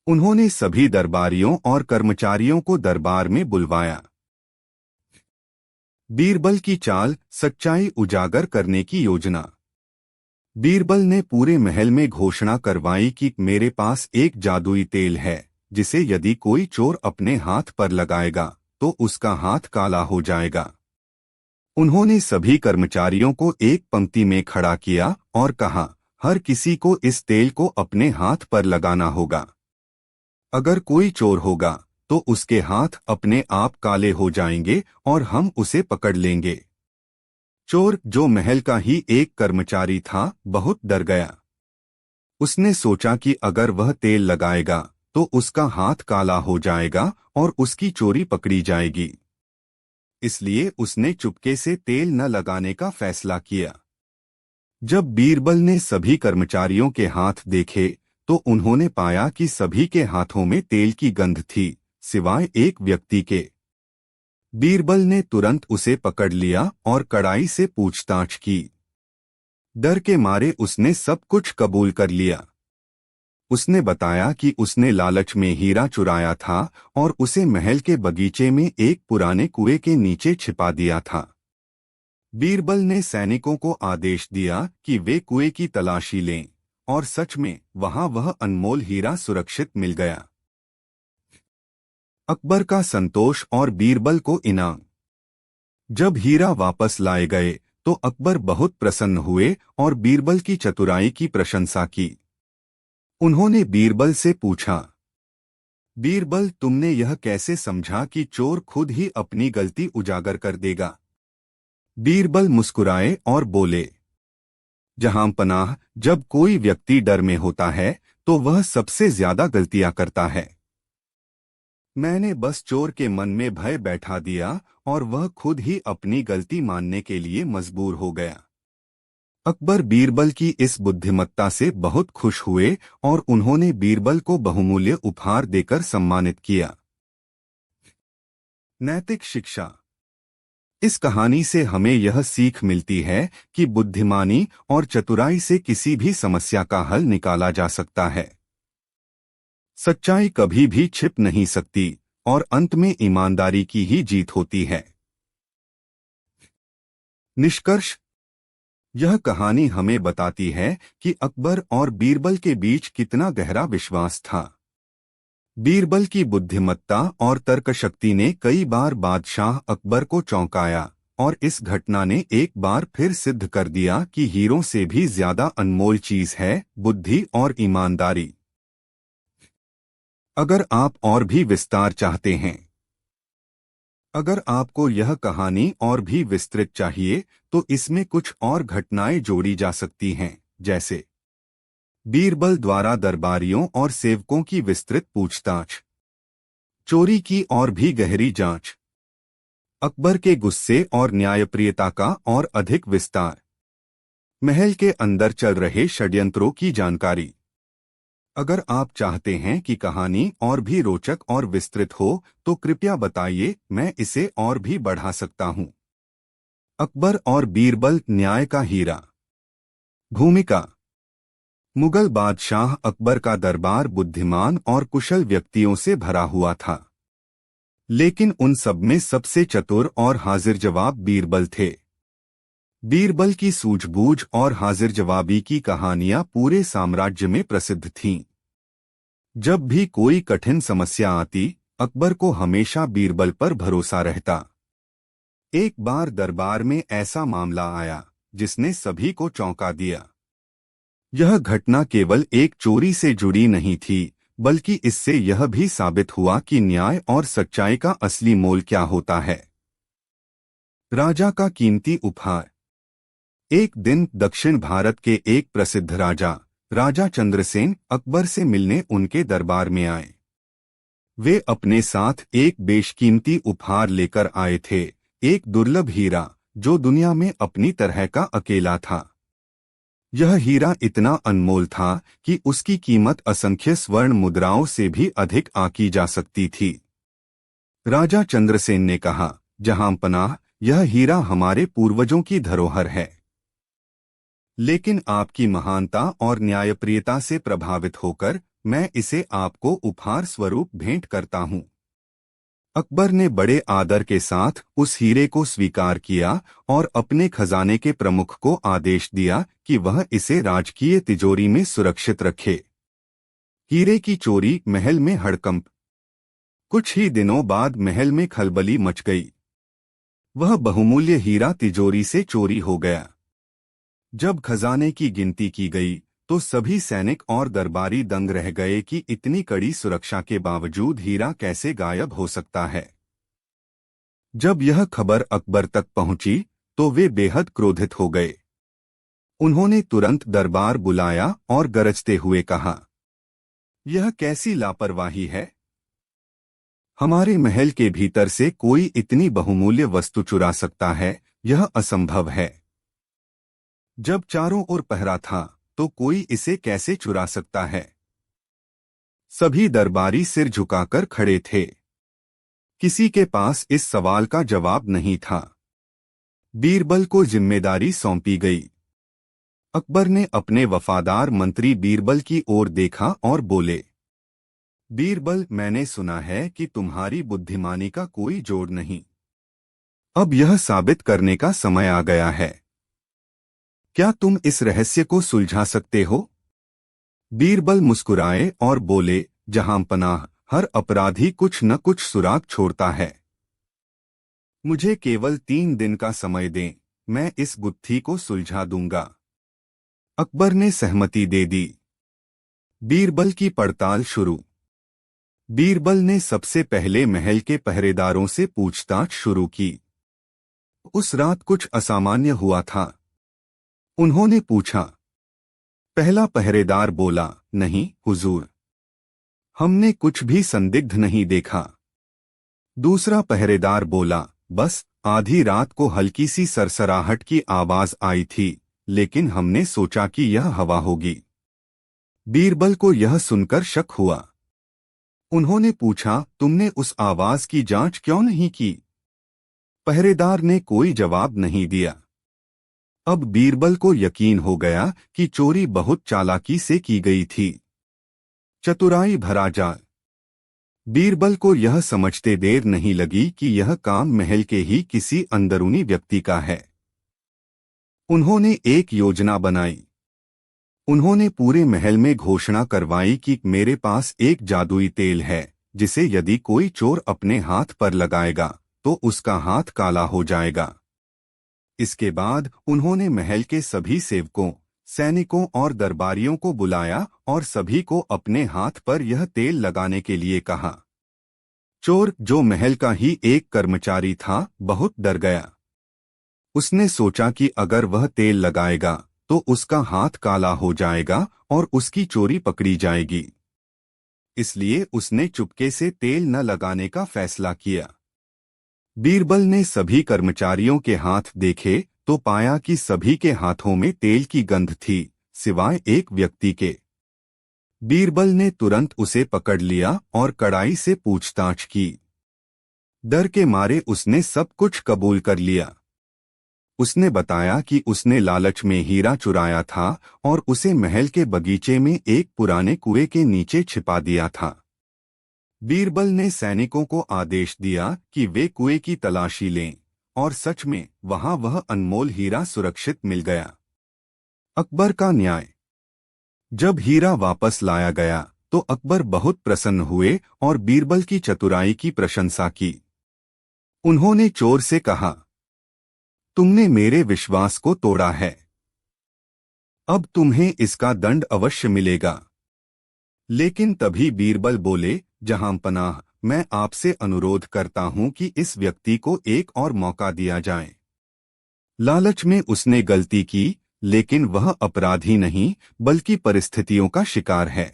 उन्होंने सभी दरबारियों और कर्मचारियों को दरबार में बुलवाया। बीरबल की चाल, सच्चाई उजागर करने की योजना। बीरबल ने पूरे महल में घोषणा करवाई कि मेरे पास एक जादुई तेल है जिसे यदि कोई चोर अपने हाथ पर लगाएगा तो उसका हाथ काला हो जाएगा। उन्होंने सभी कर्मचारियों को एक पंक्ति में खड़ा किया और कहा, हर किसी को इस तेल को अपने हाथ पर लगाना होगा। अगर कोई चोर होगा तो उसके हाथ अपने आप काले हो जाएंगे और हम उसे पकड़ लेंगे। चोर, जो महल का ही एक कर्मचारी था, बहुत डर गया। उसने सोचा कि अगर वह तेल लगाएगा तो उसका हाथ काला हो जाएगा और उसकी चोरी पकड़ी जाएगी। इसलिए उसने चुपके से तेल न लगाने का फैसला किया। जब बीरबल ने सभी कर्मचारियों के हाथ देखे तो उन्होंने पाया कि सभी के हाथों में तेल की गंध थी, सिवाय एक व्यक्ति के। बीरबल ने तुरंत उसे पकड़ लिया और कड़ाई से पूछताछ की। डर के मारे उसने सब कुछ कबूल कर लिया। उसने बताया कि उसने लालच में हीरा चुराया था और उसे महल के बगीचे में एक पुराने कुएं के नीचे छिपा दिया था। बीरबल ने सैनिकों को आदेश दिया कि वे कुएं की तलाशी लें, और सच में वहां वह अनमोल हीरा सुरक्षित मिल गया। अकबर का संतोष और बीरबल को इनाम। जब हीरा वापस लाए गए तो अकबर बहुत प्रसन्न हुए और बीरबल की चतुराई की प्रशंसा की। उन्होंने बीरबल से पूछा, बीरबल, तुमने यह कैसे समझा कि चोर खुद ही अपनी गलती उजागर कर देगा? बीरबल मुस्कुराए और बोले, जहां पनाह, जब कोई व्यक्ति डर में होता है तो वह सबसे ज्यादा गलतियां करता है। मैंने बस चोर के मन में भय बैठा दिया और वह खुद ही अपनी गलती मानने के लिए मजबूर हो गया। अकबर बीरबल की इस बुद्धिमत्ता से बहुत खुश हुए और उन्होंने बीरबल को बहुमूल्य उपहार देकर सम्मानित किया। नैतिक शिक्षा। इस कहानी से हमें यह सीख मिलती है कि बुद्धिमानी और चतुराई से किसी भी समस्या का हल निकाला जा सकता है। सच्चाई कभी भी छिप नहीं सकती और अंत में ईमानदारी की ही जीत होती है। निष्कर्ष। यह कहानी हमें बताती है कि अकबर और बीरबल के बीच कितना गहरा विश्वास था। बीरबल की बुद्धिमत्ता और तर्कशक्ति ने कई बार बादशाह अकबर को चौंकाया और इस घटना ने एक बार फिर सिद्ध कर दिया कि हीरों से भी ज्यादा अनमोल चीज है बुद्धि और ईमानदारी। अगर आप और भी विस्तार चाहते हैं, अगर आपको यह कहानी और भी विस्तृत चाहिए तो इसमें कुछ और घटनाएं जोड़ी जा सकती हैं, जैसे बीरबल द्वारा दरबारियों और सेवकों की विस्तृत पूछताछ, चोरी की और भी गहरी जांच, अकबर के गुस्से और न्यायप्रियता का और अधिक विस्तार, महल के अंदर चल रहे षड्यंत्रों की जानकारी। अगर आप चाहते हैं कि कहानी और भी रोचक और विस्तृत हो तो कृपया बताइए, मैं इसे और भी बढ़ा सकता हूं। अकबर और बीरबल, न्याय का हीरा। भूमिका। मुगल बादशाह अकबर का दरबार बुद्धिमान और कुशल व्यक्तियों से भरा हुआ था, लेकिन उन सब में सबसे चतुर और हाजिर जवाब बीरबल थे। बीरबल की सूझबूझ और हाजिर जवाबी की कहानियां पूरे साम्राज्य में प्रसिद्ध थीं। जब भी कोई कठिन समस्या आती, अकबर को हमेशा बीरबल पर भरोसा रहता। एक बार दरबार में ऐसा मामला आया जिसने सभी को चौंका दिया। यह घटना केवल एक चोरी से जुड़ी नहीं थी, बल्कि इससे यह भी साबित हुआ कि न्याय और सच्चाई का असली मोल क्या होता है। राजा का कीमती उपहार। एक दिन दक्षिण भारत के एक प्रसिद्ध राजा चंद्रसेन अकबर से मिलने उनके दरबार में आए। वे अपने साथ एक बेशकीमती उपहार लेकर आए थे, एक दुर्लभ हीरा जो दुनिया में अपनी तरह का अकेला था। यह हीरा इतना अनमोल था कि उसकी कीमत असंख्य स्वर्ण मुद्राओं से भी अधिक आंकी जा सकती थी। राजा चंद्रसेन ने कहा, जहां पनाह, यह हीरा हमारे पूर्वजों की धरोहर है, लेकिन आपकी महानता और न्यायप्रियता से प्रभावित होकर मैं इसे आपको उपहार स्वरूप भेंट करता हूँ। अकबर ने बड़े आदर के साथ उस हीरे को स्वीकार किया और अपने खजाने के प्रमुख को आदेश दिया कि वह इसे राजकीय तिजोरी में सुरक्षित रखे। हीरे की चोरी महल में हड़कंप। कुछ ही दिनों बाद महल में खलबली मच गई। वह बहुमूल्य हीरा तिजोरी से चोरी हो गया। जब खजाने की गिनती की गई तो सभी सैनिक और दरबारी दंग रह गए कि इतनी कड़ी सुरक्षा के बावजूद हीरा कैसे गायब हो सकता है। जब यह खबर अकबर तक पहुंची तो वे बेहद क्रोधित हो गए। उन्होंने तुरंत दरबार बुलाया और गरजते हुए कहा, यह कैसी लापरवाही है? हमारे महल के भीतर से कोई इतनी बहुमूल्य वस्तु चुरा सकता है? यह असंभव है। जब चारों ओर पहरा था तो कोई इसे कैसे चुरा सकता है? सभी दरबारी सिर झुकाकर खड़े थे। किसी के पास इस सवाल का जवाब नहीं था। बीरबल को जिम्मेदारी सौंपी गई। अकबर ने अपने वफादार मंत्री बीरबल की ओर देखा और बोले, बीरबल, मैंने सुना है कि तुम्हारी बुद्धिमानी का कोई जोड़ नहीं। अब यह साबित करने का समय आ गया है। क्या तुम इस रहस्य को सुलझा सकते हो? बीरबल मुस्कुराए और बोले, जहांपनाह, हर अपराधी कुछ न कुछ सुराग छोड़ता है। मुझे केवल 3 दिन का समय दें, मैं इस गुत्थी को सुलझा दूंगा। अकबर ने सहमति दे दी। बीरबल की पड़ताल शुरू। बीरबल ने सबसे पहले महल के पहरेदारों से पूछताछ शुरू की। उस रात कुछ असामान्य हुआ था। उन्होंने पूछा। पहला पहरेदार बोला, नहीं हुजूर, हमने कुछ भी संदिग्ध नहीं देखा। दूसरा पहरेदार बोला, बस आधी रात को हल्की सी सरसराहट की आवाज आई थी, लेकिन हमने सोचा कि यह हवा होगी। बीरबल को यह सुनकर शक हुआ। उन्होंने पूछा, तुमने उस आवाज की जांच क्यों नहीं की? पहरेदार ने कोई जवाब नहीं दिया। अब बीरबल को यकीन हो गया कि चोरी बहुत चालाकी से की गई थी। चतुराई भरा जाल। बीरबल को यह समझते देर नहीं लगी कि यह काम महल के ही किसी अंदरूनी व्यक्ति का है। उन्होंने एक योजना बनाई। उन्होंने पूरे महल में घोषणा करवाई कि मेरे पास एक जादुई तेल है, जिसे यदि कोई चोर अपने हाथ पर लगाएगा तो उसका हाथ काला हो जाएगा। इसके बाद उन्होंने महल के सभी सेवकों, सैनिकों और दरबारियों को बुलाया और सभी को अपने हाथ पर यह तेल लगाने के लिए कहा। चोर, जो महल का ही एक कर्मचारी था, बहुत डर गया। उसने सोचा कि अगर वह तेल लगाएगा तो उसका हाथ काला हो जाएगा और उसकी चोरी पकड़ी जाएगी। इसलिए उसने चुपके से तेल न लगाने का फैसला किया। बीरबल ने सभी कर्मचारियों के हाथ देखे तो पाया कि सभी के हाथों में तेल की गंध थी, सिवाय एक व्यक्ति के। बीरबल ने तुरंत उसे पकड़ लिया और कड़ाई से पूछताछ की। डर के मारे उसने सब कुछ कबूल कर लिया। उसने बताया कि उसने लालच में हीरा चुराया था और उसे महल के बगीचे में एक पुराने कुएं के नीचे छिपा दिया था। बीरबल ने सैनिकों को आदेश दिया कि वे कुएं की तलाशी लें, और सच में वहां वह अनमोल हीरा सुरक्षित मिल गया। अकबर का न्याय। जब हीरा वापस लाया गया तो अकबर बहुत प्रसन्न हुए और बीरबल की चतुराई की प्रशंसा की। उन्होंने चोर से कहा, तुमने मेरे विश्वास को तोड़ा है। अब तुम्हें इसका दंड अवश्य मिलेगा। लेकिन तभी बीरबल बोले, जहांपनाह, मैं आपसे अनुरोध करता हूं कि इस व्यक्ति को एक और मौका दिया जाए। लालच में उसने गलती की, लेकिन वह अपराधी नहीं बल्कि परिस्थितियों का शिकार है।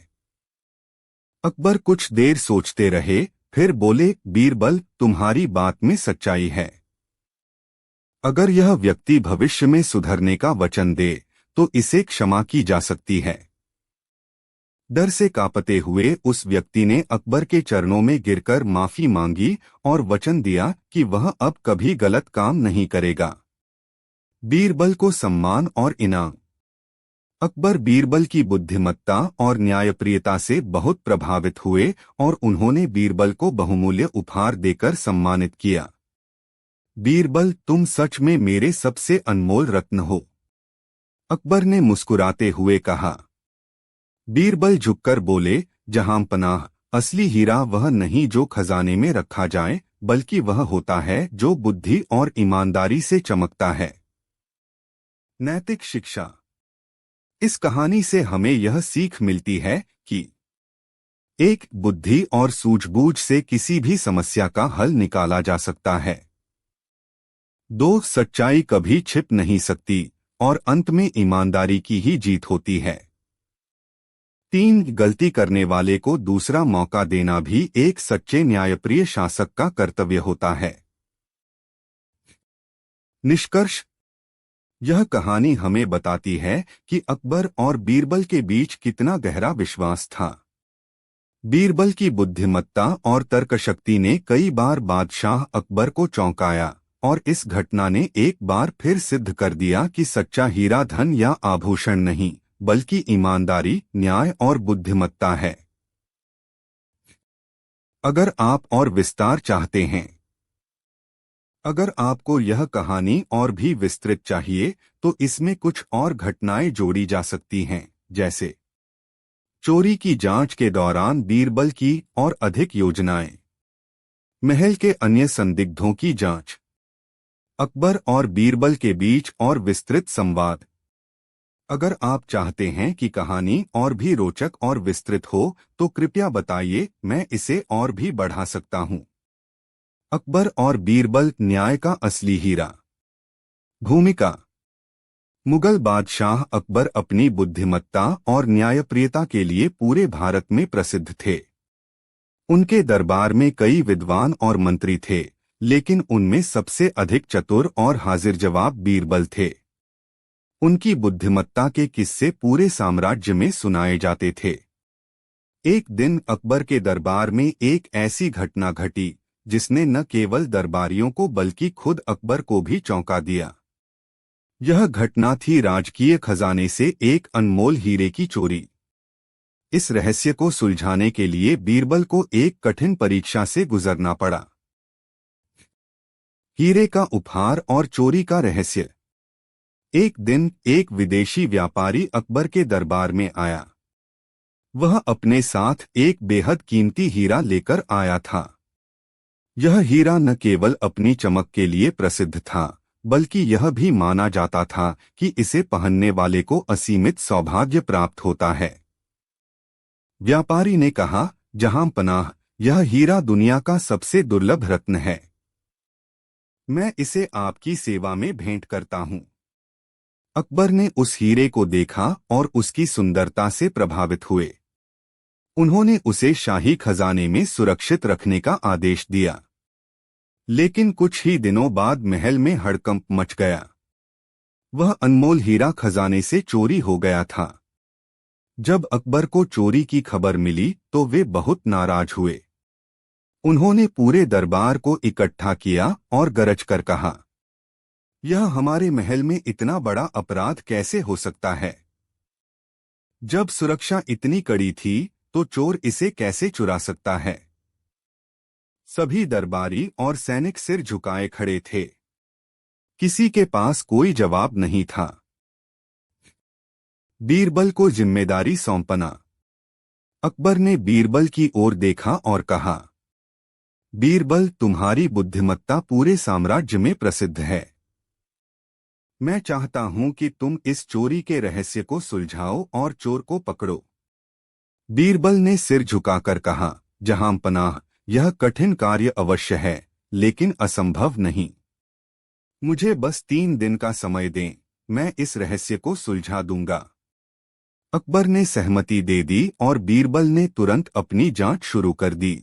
अकबर कुछ देर सोचते रहे, फिर बोले, बीरबल, तुम्हारी बात में सच्चाई है। अगर यह व्यक्ति भविष्य में सुधरने का वचन दे तो इसे क्षमा की जा सकती है। डर से कांपते हुए उस व्यक्ति ने अकबर के चरणों में गिरकर माफी मांगी और वचन दिया कि वह अब कभी गलत काम नहीं करेगा। बीरबल को सम्मान और इनाम। अकबर बीरबल की बुद्धिमत्ता और न्यायप्रियता से बहुत प्रभावित हुए और उन्होंने बीरबल को बहुमूल्य उपहार देकर सम्मानित किया। बीरबल, तुम सच में मेरे सबसे अनमोल रत्न हो, अकबर ने मुस्कुराते हुए कहा। बीरबल झुककर बोले, जहांपनाह, असली हीरा वह नहीं जो खजाने में रखा जाए, बल्कि वह होता है जो बुद्धि और ईमानदारी से चमकता है। नैतिक शिक्षा। इस कहानी से हमें यह सीख मिलती है कि एक, बुद्धि और सूझबूझ से किसी भी समस्या का हल निकाला जा सकता है। दो, सच्चाई कभी छिप नहीं सकती और अंत में ईमानदारी की ही जीत होती है। तीन, गलती करने वाले को दूसरा मौका देना भी एक सच्चे न्यायप्रिय शासक का कर्तव्य होता है। निष्कर्ष। यह कहानी हमें बताती है कि अकबर और बीरबल के बीच कितना गहरा विश्वास था। बीरबल की बुद्धिमत्ता और तर्कशक्ति ने कई बार बादशाह अकबर को चौंकाया और इस घटना ने एक बार फिर सिद्ध कर दिया कि सच्चा हीरा धन या आभूषण नहीं, बल्कि ईमानदारी, न्याय और बुद्धिमत्ता है। अगर आप और विस्तार चाहते हैं, अगर आपको यह कहानी और भी विस्तृत चाहिए तो इसमें कुछ और घटनाएं जोड़ी जा सकती हैं, जैसे चोरी की जांच के दौरान बीरबल की और अधिक योजनाएं, महल के अन्य संदिग्धों की जांच, अकबर और बीरबल के बीच और विस्तृत संवाद। अगर आप चाहते हैं कि कहानी और भी रोचक और विस्तृत हो तो कृपया बताइए, मैं इसे और भी बढ़ा सकता हूं। अकबर और बीरबल, न्याय का असली हीरा। भूमिका। मुगल बादशाह अकबर अपनी बुद्धिमत्ता और न्यायप्रियता के लिए पूरे भारत में प्रसिद्ध थे। उनके दरबार में कई विद्वान और मंत्री थे, लेकिन उनमें सबसे अधिक चतुर और हाजिर जवाब बीरबल थे। उनकी बुद्धिमत्ता के किस्से पूरे साम्राज्य में सुनाए जाते थे। एक दिन अकबर के दरबार में एक ऐसी घटना घटी जिसने न केवल दरबारियों को बल्कि खुद अकबर को भी चौंका दिया। यह घटना थी राजकीय खजाने से एक अनमोल हीरे की चोरी। इस रहस्य को सुलझाने के लिए बीरबल को एक कठिन परीक्षा से गुजरना पड़ा। हीरे का उपहार और चोरी का रहस्य। एक दिन एक विदेशी व्यापारी अकबर के दरबार में आया। वह अपने साथ एक बेहद कीमती हीरा लेकर आया था। यह हीरा न केवल अपनी चमक के लिए प्रसिद्ध था, बल्कि यह भी माना जाता था कि इसे पहनने वाले को असीमित सौभाग्य प्राप्त होता है। व्यापारी ने कहा, जहांपनाह, यह हीरा दुनिया का सबसे दुर्लभ रत्न है। मैं इसे आपकी सेवा में भेंट करता हूं। अकबर ने उस हीरे को देखा और उसकी सुंदरता से प्रभावित हुए। उन्होंने उसे शाही खजाने में सुरक्षित रखने का आदेश दिया। लेकिन कुछ ही दिनों बाद महल में हड़कंप मच गया। वह अनमोल हीरा खजाने से चोरी हो गया था। जब अकबर को चोरी की खबर मिली तो वे बहुत नाराज हुए। उन्होंने पूरे दरबार को इकट्ठा किया और गरज कर कहा, यह हमारे महल में इतना बड़ा अपराध कैसे हो सकता है? जब सुरक्षा इतनी कड़ी थी तो चोर इसे कैसे चुरा सकता है? सभी दरबारी और सैनिक सिर झुकाए खड़े थे। किसी के पास कोई जवाब नहीं था। बीरबल को जिम्मेदारी सौंपना। अकबर ने बीरबल की ओर देखा और कहा, बीरबल, तुम्हारी बुद्धिमत्ता पूरे साम्राज्य में प्रसिद्ध है। मैं चाहता हूं कि तुम इस चोरी के रहस्य को सुलझाओ और चोर को पकड़ो। बीरबल ने सिर झुकाकर कहा, जहांपनाह, यह कठिन कार्य अवश्य है, लेकिन असंभव नहीं। मुझे बस 3 दिन का समय दें, मैं इस रहस्य को सुलझा दूंगा। अकबर ने सहमति दे दी और बीरबल ने तुरंत अपनी जांच शुरू कर दी।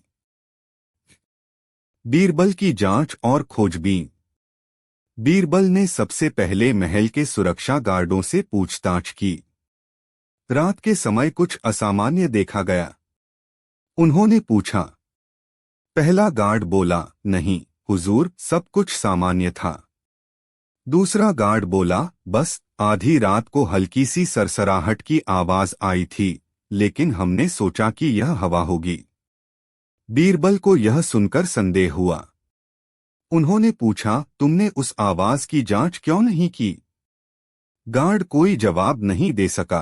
बीरबल की जांच और खोजबीन। बीरबल ने सबसे पहले महल के सुरक्षा गार्डों से पूछताछ की। रात के समय कुछ असामान्य देखा गया। उन्होंने पूछा। पहला गार्ड बोला, नहीं हुजूर, सब कुछ सामान्य था। दूसरा गार्ड बोला, बस आधी रात को हल्की सी सरसराहट की आवाज आई थी, लेकिन हमने सोचा कि यह हवा होगी। बीरबल को यह सुनकर संदेह हुआ। उन्होंने पूछा, तुमने उस आवाज की जांच क्यों नहीं की? गार्ड कोई जवाब नहीं दे सका।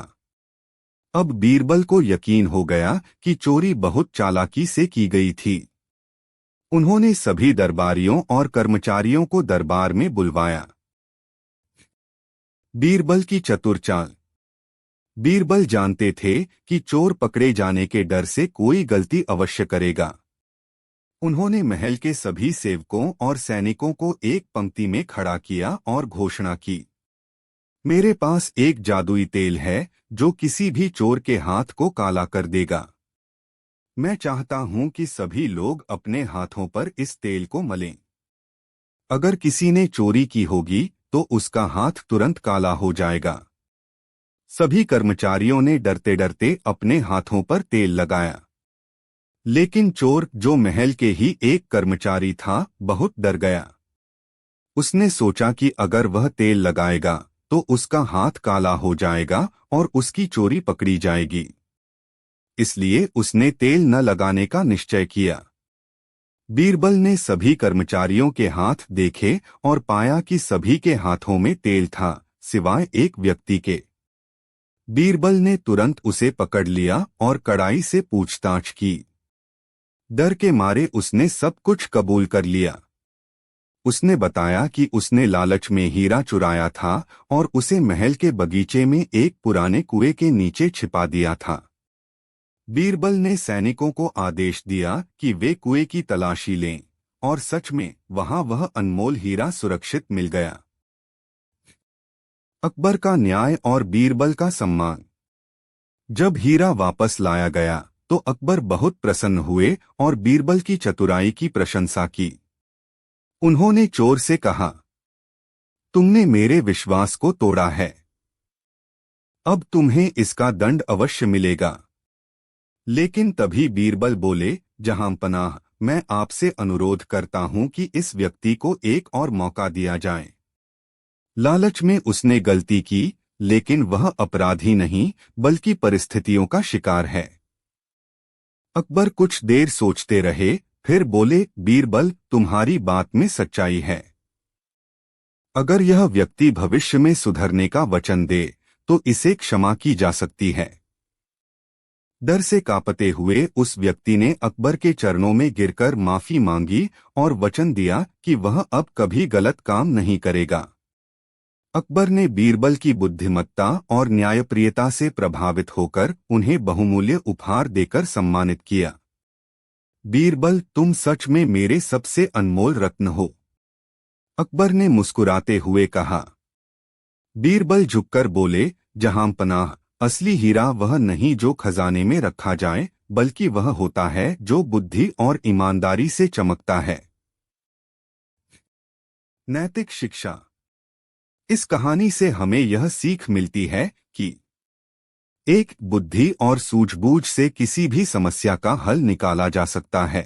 अब बीरबल को यकीन हो गया कि चोरी बहुत चालाकी से की गई थी। उन्होंने सभी दरबारियों और कर्मचारियों को दरबार में बुलवाया। बीरबल की चतुर चाल। बीरबल जानते थे कि चोर पकड़े जाने के डर से कोई गलती अवश्य करेगा। उन्होंने महल के सभी सेवकों और सैनिकों को एक पंक्ति में खड़ा किया और घोषणा की, मेरे पास एक जादुई तेल है जो किसी भी चोर के हाथ को काला कर देगा। मैं चाहता हूं कि सभी लोग अपने हाथों पर इस तेल को मलें। अगर किसी ने चोरी की होगी तो उसका हाथ तुरंत काला हो जाएगा। सभी कर्मचारियों ने डरते डरते अपने हाथों पर तेल लगाया। लेकिन चोर, जो महल के ही एक कर्मचारी था, बहुत डर गया। उसने सोचा कि अगर वह तेल लगाएगा तो उसका हाथ काला हो जाएगा और उसकी चोरी पकड़ी जाएगी। इसलिए उसने तेल न लगाने का निश्चय किया। बीरबल ने सभी कर्मचारियों के हाथ देखे और पाया कि सभी के हाथों में तेल था, सिवाय एक व्यक्ति के। बीरबल ने तुरंत उसे पकड़ लिया और कड़ाई से पूछताछ की। डर के मारे उसने सब कुछ कबूल कर लिया। उसने बताया कि उसने लालच में हीरा चुराया था और उसे महल के बगीचे में एक पुराने कुएं के नीचे छिपा दिया था। बीरबल ने सैनिकों को आदेश दिया कि वे कुएं की तलाशी लें, और सच में वहां वह अनमोल हीरा सुरक्षित मिल गया। अकबर का न्याय और बीरबल का सम्मान। जब हीरा वापस लाया गया तो अकबर बहुत प्रसन्न हुए और बीरबल की चतुराई की प्रशंसा की। उन्होंने चोर से कहा, तुमने मेरे विश्वास को तोड़ा है। अब तुम्हें इसका दंड अवश्य मिलेगा। लेकिन तभी बीरबल बोले, जहांपनाह, मैं आपसे अनुरोध करता हूं कि इस व्यक्ति को एक और मौका दिया जाए। लालच में उसने गलती की, लेकिन वह अपराधी नहीं बल्कि परिस्थितियों का शिकार है। अकबर कुछ देर सोचते रहे, फिर बोले, बीरबल, तुम्हारी बात में सच्चाई है। अगर यह व्यक्ति भविष्य में सुधरने का वचन दे तो इसे क्षमा की जा सकती है। डर से कांपते हुए उस व्यक्ति ने अकबर के चरणों में गिरकर माफी मांगी और वचन दिया कि वह अब कभी गलत काम नहीं करेगा। अकबर ने बीरबल की बुद्धिमत्ता और न्यायप्रियता से प्रभावित होकर उन्हें बहुमूल्य उपहार देकर सम्मानित किया। बीरबल, तुम सच में मेरे सबसे अनमोल रत्न हो, अकबर ने मुस्कुराते हुए कहा। बीरबल झुककर बोले, जहांपनाह, असली हीरा वह नहीं जो खजाने में रखा जाए, बल्कि वह होता है जो बुद्धि और ईमानदारी से चमकता है। नैतिक शिक्षा। इस कहानी से हमें यह सीख मिलती है कि एक, बुद्धि और सूझबूझ से किसी भी समस्या का हल निकाला जा सकता है।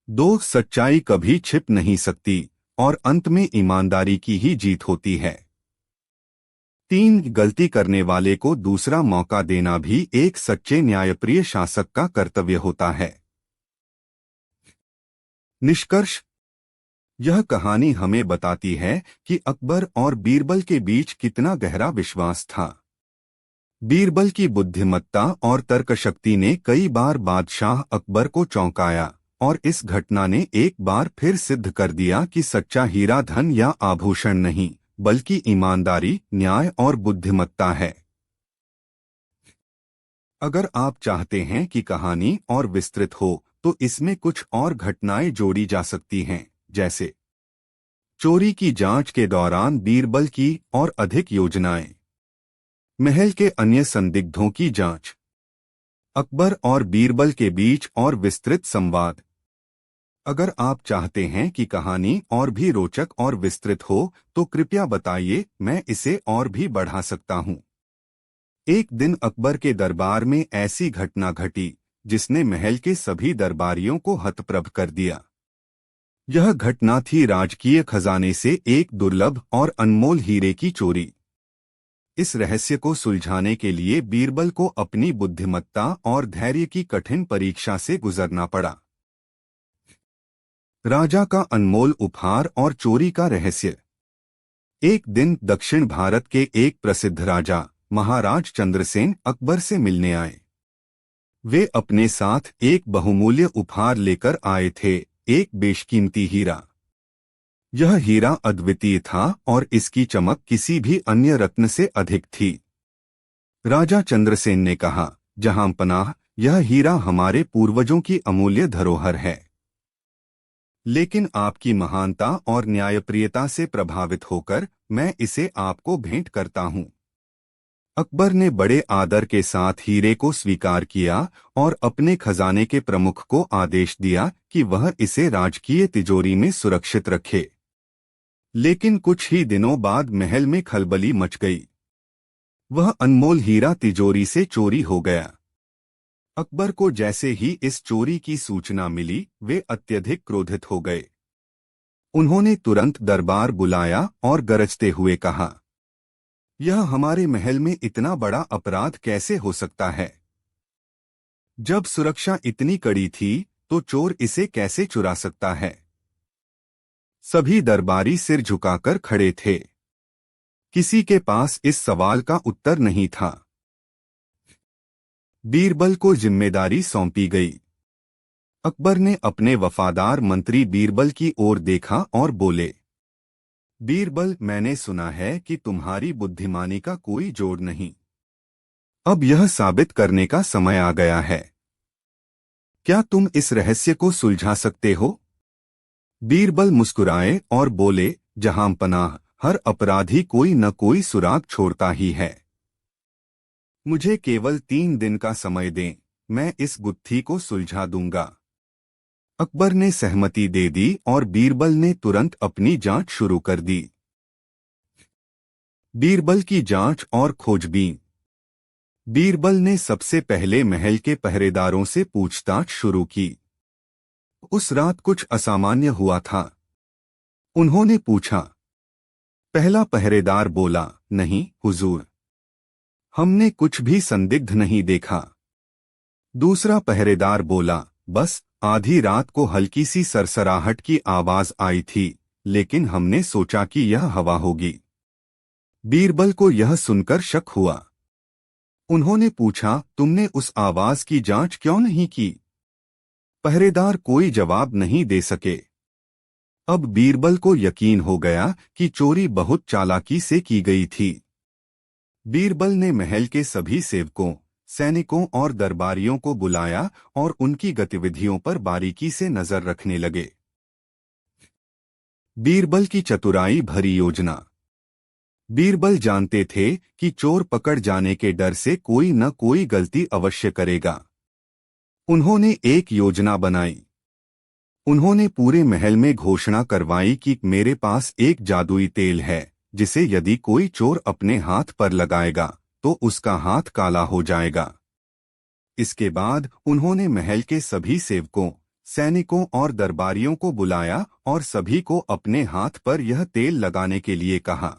2, सच्चाई कभी छिप नहीं सकती और अंत में ईमानदारी की ही जीत होती है। 3, गलती करने वाले को दूसरा मौका देना भी एक सच्चे न्यायप्रिय शासक का कर्तव्य होता है। निष्कर्ष। यह कहानी हमें बताती है कि अकबर और बीरबल के बीच कितना गहरा विश्वास था। बीरबल की बुद्धिमत्ता और तर्कशक्ति ने कई बार बादशाह अकबर को चौंकाया, और इस घटना ने एक बार फिर सिद्ध कर दिया कि सच्चा हीरा धन या आभूषण नहीं, बल्कि ईमानदारी, न्याय और बुद्धिमत्ता है। अगर आप चाहते हैं कि कहानी और विस्तृत हो तो इसमें कुछ और घटनाएं जोड़ी जा सकती हैं, जैसे चोरी की जांच के दौरान बीरबल की और अधिक योजनाएं, महल के अन्य संदिग्धों की जांच, अकबर और बीरबल के बीच और विस्तृत संवाद। अगर आप चाहते हैं कि कहानी और भी रोचक और विस्तृत हो तो कृपया बताइए, मैं इसे और भी बढ़ा सकता हूं। एक दिन अकबर के दरबार में ऐसी घटना घटी जिसने महल के सभी दरबारियों को हतप्रभ कर दिया। यह घटना थी राजकीय खजाने से एक दुर्लभ और अनमोल हीरे की चोरी। इस रहस्य को सुलझाने के लिए बीरबल को अपनी बुद्धिमत्ता और धैर्य की कठिन परीक्षा से गुजरना पड़ा। राजा का अनमोल उपहार और चोरी का रहस्य। एक दिन दक्षिण भारत के एक प्रसिद्ध राजा महाराज चंद्रसेन अकबर से मिलने आए। वे अपने साथ एक बहुमूल्य उपहार लेकर आए थे, एक बेशकीमती हीरा। यह हीरा अद्वितीय था और इसकी चमक किसी भी अन्य रत्न से अधिक थी। राजा चंद्रसेन ने कहा, जहांपनाह, यह हीरा हमारे पूर्वजों की अमूल्य धरोहर है, लेकिन आपकी महानता और न्यायप्रियता से प्रभावित होकर मैं इसे आपको भेंट करता हूं। अकबर ने बड़े आदर के साथ हीरे को स्वीकार किया और अपने खजाने के प्रमुख को आदेश दिया कि वह इसे राजकीय तिजोरी में सुरक्षित रखे। लेकिन कुछ ही दिनों बाद महल में खलबली मच गई। वह अनमोल हीरा तिजोरी से चोरी हो गया। अकबर को जैसे ही इस चोरी की सूचना मिली, वे अत्यधिक क्रोधित हो गए। उन्होंने तुरंत दरबार बुलाया और गरजते हुए कहा, यह हमारे महल में इतना बड़ा अपराध कैसे हो सकता है? जब सुरक्षा इतनी कड़ी थी तो चोर इसे कैसे चुरा सकता है? सभी दरबारी सिर झुकाकर खड़े थे। किसी के पास इस सवाल का उत्तर नहीं था। बीरबल को जिम्मेदारी सौंपी गई। अकबर ने अपने वफादार मंत्री बीरबल की ओर देखा और बोले, बीरबल, मैंने सुना है कि तुम्हारी बुद्धिमानी का कोई जोड़ नहीं। अब यह साबित करने का समय आ गया है। क्या तुम इस रहस्य को सुलझा सकते हो? बीरबल मुस्कुराए और बोले, जहांपनाह, हर अपराधी कोई न कोई सुराग छोड़ता ही है। मुझे केवल 3 दिन का समय दें, मैं इस गुत्थी को सुलझा दूंगा। अकबर ने सहमति दे दी और बीरबल ने तुरंत अपनी जांच शुरू कर दी। बीरबल की जांच और खोजबीन। बीरबल ने सबसे पहले महल के पहरेदारों से पूछताछ शुरू की। उस रात कुछ असामान्य हुआ था। उन्होंने पूछा। पहला पहरेदार बोला, नहीं हुजूर, हमने कुछ भी संदिग्ध नहीं देखा। दूसरा पहरेदार बोला, बस आधी रात को हल्की सी सरसराहट की आवाज आई थी, लेकिन हमने सोचा कि यह हवा होगी। बीरबल को यह सुनकर शक हुआ। उन्होंने पूछा, तुमने उस आवाज की जांच क्यों नहीं की? पहरेदार कोई जवाब नहीं दे सके। अब बीरबल को यकीन हो गया कि चोरी बहुत चालाकी से की गई थी। बीरबल ने महल के सभी सेवकों, सैनिकों और दरबारियों को बुलाया और उनकी गतिविधियों पर बारीकी से नजर रखने लगे। बीरबल की चतुराई भरी योजना। बीरबल जानते थे कि चोर पकड़ जाने के डर से कोई न कोई गलती अवश्य करेगा। उन्होंने एक योजना बनाई। उन्होंने पूरे महल में घोषणा करवाई कि मेरे पास एक जादुई तेल है, जिसे यदि कोई चोर अपने हाथ पर लगाएगा तो उसका हाथ काला हो जाएगा। इसके बाद उन्होंने महल के सभी सेवकों, सैनिकों और दरबारियों को बुलाया और सभी को अपने हाथ पर यह तेल लगाने के लिए कहा।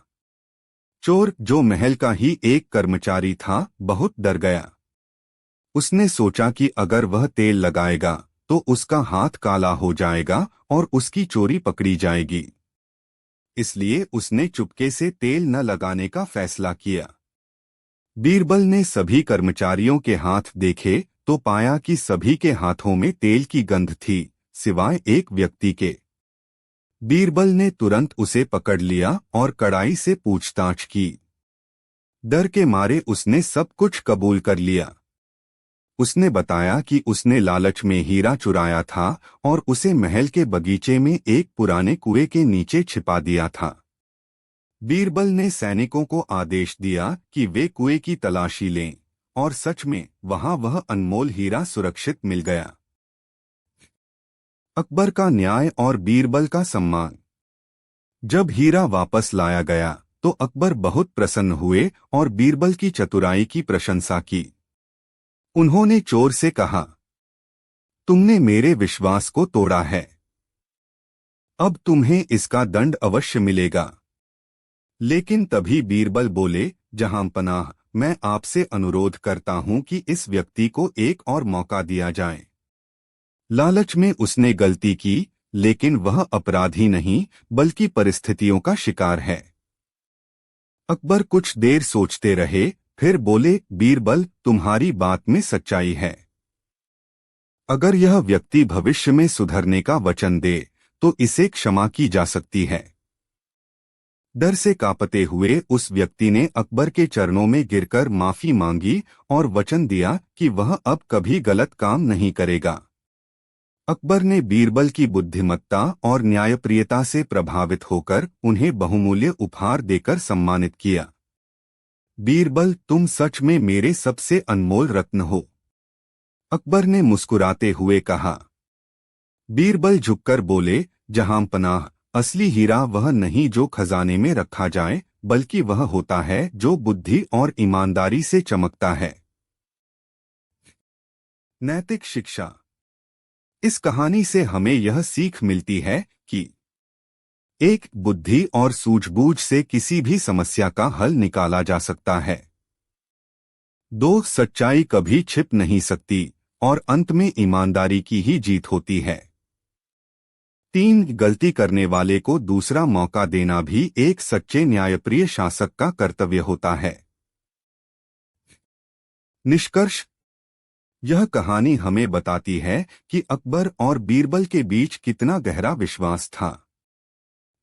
चोर, जो महल का ही एक कर्मचारी था, बहुत डर गया। उसने सोचा कि अगर वह तेल लगाएगा तो उसका हाथ काला हो जाएगा और उसकी चोरी पकड़ी जाएगी। इसलिए उसने चुपके से तेल न लगाने का फैसला किया। बीरबल ने सभी कर्मचारियों के हाथ देखे तो पाया कि सभी के हाथों में तेल की गंध थी, सिवाय एक व्यक्ति के। बीरबल ने तुरंत उसे पकड़ लिया और कड़ाई से पूछताछ की। डर के मारे उसने सब कुछ कबूल कर लिया। उसने बताया कि उसने लालच में हीरा चुराया था और उसे महल के बगीचे में एक पुराने कुएं के नीचे छिपा दिया था। बीरबल ने सैनिकों को आदेश दिया कि वे कुएं की तलाशी लें, और सच में वहां वह अनमोल हीरा सुरक्षित मिल गया। अकबर का न्याय और बीरबल का सम्मान। जब हीरा वापस लाया गया तो अकबर बहुत प्रसन्न हुए और बीरबल की चतुराई की प्रशंसा की। उन्होंने चोर से कहा, तुमने मेरे विश्वास को तोड़ा है, अब तुम्हें इसका दंड अवश्य मिलेगा। लेकिन तभी बीरबल बोले, जहांपनाह, मैं आपसे अनुरोध करता हूं कि इस व्यक्ति को एक और मौका दिया जाए। लालच में उसने गलती की, लेकिन वह अपराधी नहीं बल्कि परिस्थितियों का शिकार है। अकबर कुछ देर सोचते रहे, फिर बोले, बीरबल, तुम्हारी बात में सच्चाई है। अगर यह व्यक्ति भविष्य में सुधरने का वचन दे तो इसे क्षमा की जा सकती है। डर से कांपते हुए उस व्यक्ति ने अकबर के चरणों में गिरकर माफी मांगी और वचन दिया कि वह अब कभी गलत काम नहीं करेगा। अकबर ने बीरबल की बुद्धिमत्ता और न्यायप्रियता से प्रभावित होकर उन्हें बहुमूल्य उपहार देकर सम्मानित किया। बीरबल, तुम सच में मेरे सबसे अनमोल रत्न हो, अकबर ने मुस्कुराते हुए कहा। बीरबल झुककर बोले, जहांपनाह, असली हीरा वह नहीं जो खजाने में रखा जाए, बल्कि वह होता है जो बुद्धि और ईमानदारी से चमकता है। नैतिक शिक्षा। इस कहानी से हमें यह सीख मिलती है कि एक बुद्धि और सूझबूझ से किसी भी समस्या का हल निकाला जा सकता है। दो, सच्चाई कभी छिप नहीं सकती और अंत में ईमानदारी की ही जीत होती है। तीन, गलती करने वाले को दूसरा मौका देना भी एक सच्चे न्यायप्रिय शासक का कर्तव्य होता है। निष्कर्ष। यह कहानी हमें बताती है कि अकबर और बीरबल के बीच कितना गहरा विश्वास था।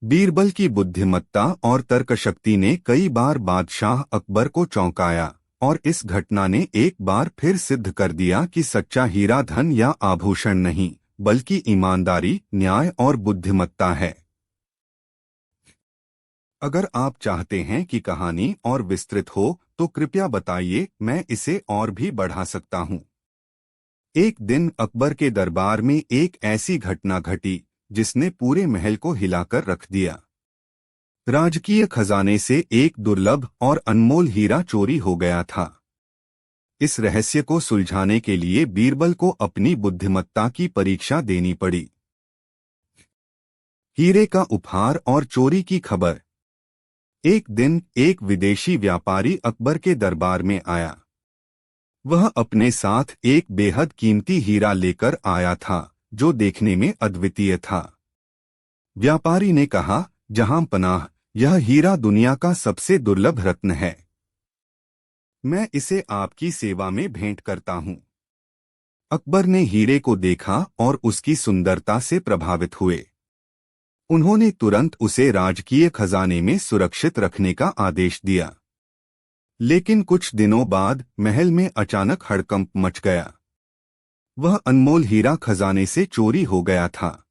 बीरबल की बुद्धिमत्ता और तर्कशक्ति ने कई बार बादशाह अकबर को चौंकाया, और इस घटना ने एक बार फिर सिद्ध कर दिया कि सच्चा हीरा धन या आभूषण नहीं, बल्कि ईमानदारी, न्याय और बुद्धिमत्ता है। अगर आप चाहते हैं कि कहानी और विस्तृत हो तो कृपया बताइए, मैं इसे और भी बढ़ा सकता हूं। एक दिन अकबर के दरबार में एक ऐसी घटना घटी जिसने पूरे महल को हिलाकर रख दिया। राजकीय खजाने से एक दुर्लभ और अनमोल हीरा चोरी हो गया था। इस रहस्य को सुलझाने के लिए बीरबल को अपनी बुद्धिमत्ता की परीक्षा देनी पड़ी। हीरे का उपहार और चोरी की खबर। एक दिन एक विदेशी व्यापारी अकबर के दरबार में आया। वह अपने साथ एक बेहद कीमती हीरा लेकर आया था जो देखने में अद्वितीय था। व्यापारी ने कहा, जहांपनाह, यह हीरा दुनिया का सबसे दुर्लभ रत्न है। मैं इसे आपकी सेवा में भेंट करता हूं। अकबर ने हीरे को देखा और उसकी सुंदरता से प्रभावित हुए। उन्होंने तुरंत उसे राजकीय खजाने में सुरक्षित रखने का आदेश दिया। लेकिन कुछ दिनों बाद महल में अचानक हड़कंप मच गया। वह अनमोल हीरा खजाने से चोरी हो गया था।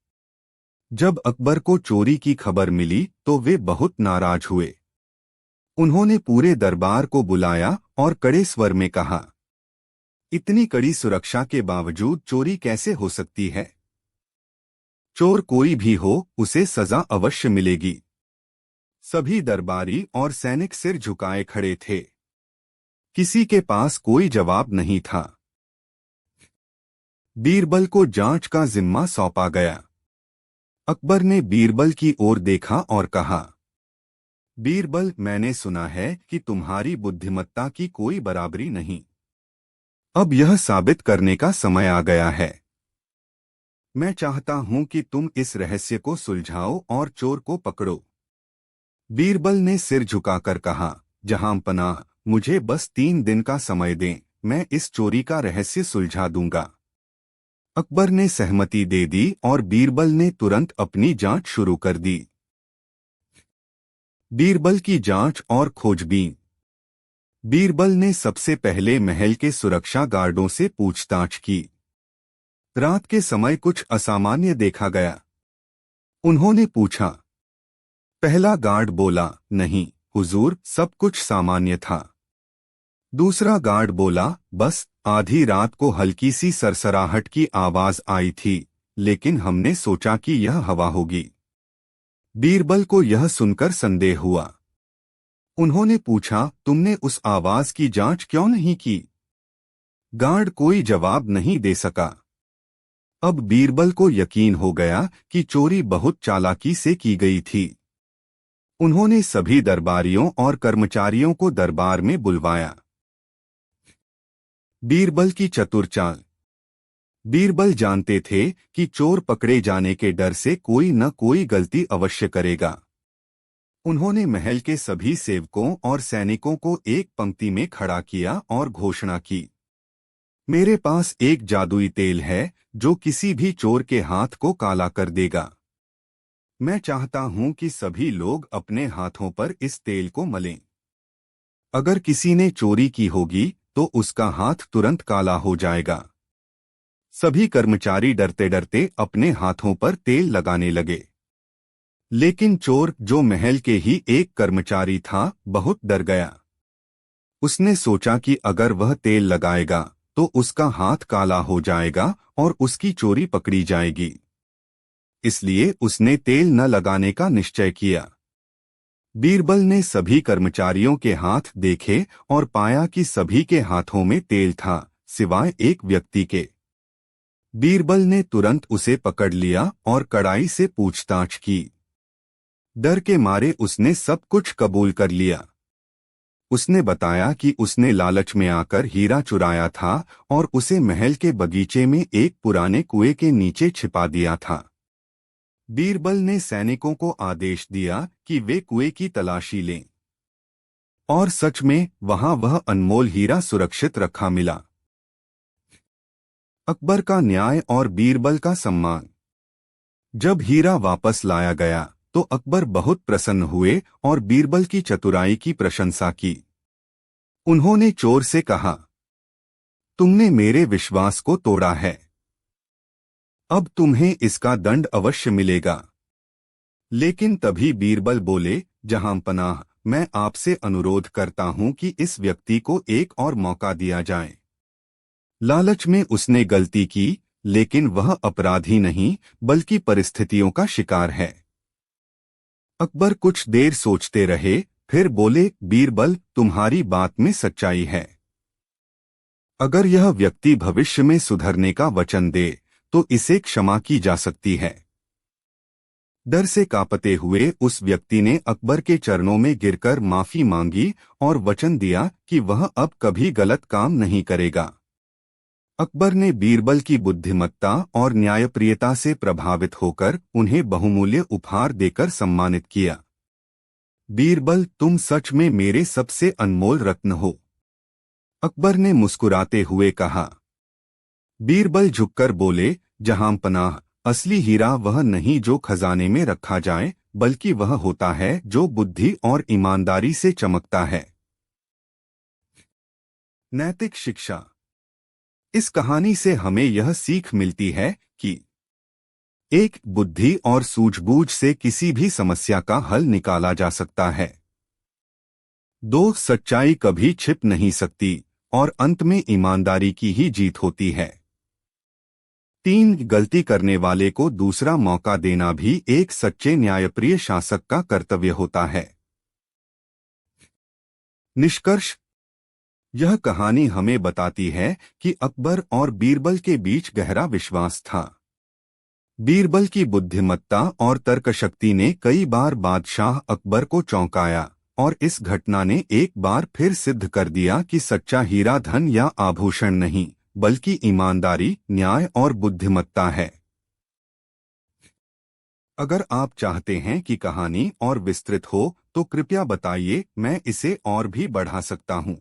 जब अकबर को चोरी की खबर मिली तो वे बहुत नाराज हुए। उन्होंने पूरे दरबार को बुलाया और कड़े स्वर में कहा, इतनी कड़ी सुरक्षा के बावजूद चोरी कैसे हो सकती है? चोर कोई भी हो, उसे सजा अवश्य मिलेगी। सभी दरबारी और सैनिक सिर झुकाए खड़े थे। किसी के पास कोई जवाब नहीं था। बीरबल को जांच का जिम्मा सौंपा गया। अकबर ने बीरबल की ओर देखा और कहा, बीरबल, मैंने सुना है कि तुम्हारी बुद्धिमत्ता की कोई बराबरी नहीं। अब यह साबित करने का समय आ गया है। मैं चाहता हूं कि तुम इस रहस्य को सुलझाओ और चोर को पकड़ो। बीरबल ने सिर झुकाकर कहा, जहांपनाह, मुझे बस 3 दिन का समय दें, मैं इस चोरी का रहस्य सुलझा दूंगा। अकबर ने सहमति दे दी और बीरबल ने तुरंत अपनी जांच शुरू कर दी। बीरबल की जांच और खोजबीन। बीरबल ने सबसे पहले महल के सुरक्षा गार्डों से पूछताछ की। रात के समय कुछ असामान्य देखा गया। उन्होंने पूछा। पहला गार्ड बोला, नहीं हुजूर, सब कुछ सामान्य था। दूसरा गार्ड बोला, बस आधी रात को हल्की सी सरसराहट की आवाज आई थी, लेकिन हमने सोचा कि यह हवा होगी। बीरबल को यह सुनकर संदेह हुआ। उन्होंने पूछा, तुमने उस आवाज की जांच क्यों नहीं की? गार्ड कोई जवाब नहीं दे सका। अब बीरबल को यकीन हो गया कि चोरी बहुत चालाकी से की गई थी। उन्होंने सभी दरबारियों और कर्मचारियों को दरबार में बुलवाया। बीरबल की चतुर चाल। बीरबल जानते थे कि चोर पकड़े जाने के डर से कोई न कोई गलती अवश्य करेगा। उन्होंने महल के सभी सेवकों और सैनिकों को एक पंक्ति में खड़ा किया और घोषणा की, मेरे पास एक जादुई तेल है जो किसी भी चोर के हाथ को काला कर देगा। मैं चाहता हूं कि सभी लोग अपने हाथों पर इस तेल को मलें। अगर किसी ने चोरी की होगी तो उसका हाथ तुरंत काला हो जाएगा। सभी कर्मचारी डरते डरते अपने हाथों पर तेल लगाने लगे। लेकिन चोर, जो महल के ही एक कर्मचारी था, बहुत डर गया। उसने सोचा कि अगर वह तेल लगाएगा तो उसका हाथ काला हो जाएगा और उसकी चोरी पकड़ी जाएगी। इसलिए उसने तेल न लगाने का निश्चय किया। बीरबल ने सभी कर्मचारियों के हाथ देखे और पाया कि सभी के हाथों में तेल था, सिवाय एक व्यक्ति के। बीरबल ने तुरंत उसे पकड़ लिया और कड़ाई से पूछताछ की। डर के मारे उसने सब कुछ कबूल कर लिया। उसने बताया कि उसने लालच में आकर हीरा चुराया था और उसे महल के बगीचे में एक पुराने कुएं के नीचे छिपा दिया था। बीरबल ने सैनिकों को आदेश दिया कि वे कुएं की तलाशी लें। और सच में वहां वह अनमोल हीरा सुरक्षित रखा मिला। अकबर का न्याय और बीरबल का सम्मान। जब हीरा वापस लाया गया तो अकबर बहुत प्रसन्न हुए और बीरबल की चतुराई की प्रशंसा की। उन्होंने चोर से कहा, तुमने मेरे विश्वास को तोड़ा है। अब तुम्हें इसका दंड अवश्य मिलेगा। लेकिन तभी बीरबल बोले, जहांपनाह, मैं आपसे अनुरोध करता हूं कि इस व्यक्ति को एक और मौका दिया जाए। लालच में उसने गलती की, लेकिन वह अपराधी नहीं बल्कि परिस्थितियों का शिकार है। अकबर कुछ देर सोचते रहे, फिर बोले, बीरबल, तुम्हारी बात में सच्चाई है। अगर यह व्यक्ति भविष्य में सुधरने का वचन दे तो इसे क्षमा की जा सकती है। डर से कांपते हुए उस व्यक्ति ने अकबर के चरणों में गिरकर माफी मांगी और वचन दिया कि वह अब कभी गलत काम नहीं करेगा। अकबर ने बीरबल की बुद्धिमत्ता और न्यायप्रियता से प्रभावित होकर उन्हें बहुमूल्य उपहार देकर सम्मानित किया। बीरबल, तुम सच में मेरे सबसे अनमोल रत्न हो, अकबर ने मुस्कुराते हुए कहा। बीरबल झुककर बोले, जहांपनाह, असली हीरा वह नहीं जो खजाने में रखा जाए, बल्कि वह होता है जो बुद्धि और ईमानदारी से चमकता है। नैतिक शिक्षा। इस कहानी से हमें यह सीख मिलती है कि एक, बुद्धि और सूझबूझ से किसी भी समस्या का हल निकाला जा सकता है। दो, सच्चाई कभी छिप नहीं सकती और अंत में ईमानदारी की ही जीत होती है। तीन, गलती करने वाले को दूसरा मौका देना भी एक सच्चे न्यायप्रिय शासक का कर्तव्य होता है। निष्कर्ष। यह कहानी हमें बताती है कि अकबर और बीरबल के बीच गहरा विश्वास था। बीरबल की बुद्धिमत्ता और तर्कशक्ति ने कई बार बादशाह अकबर को चौंकाया और इस घटना ने एक बार फिर सिद्ध कर दिया कि सच्चा हीरा धन या आभूषण नहीं बल्कि ईमानदारी, न्याय और बुद्धिमत्ता है। अगर आप चाहते हैं कि कहानी और विस्तृत हो तो कृपया बताइए, मैं इसे और भी बढ़ा सकता हूँ।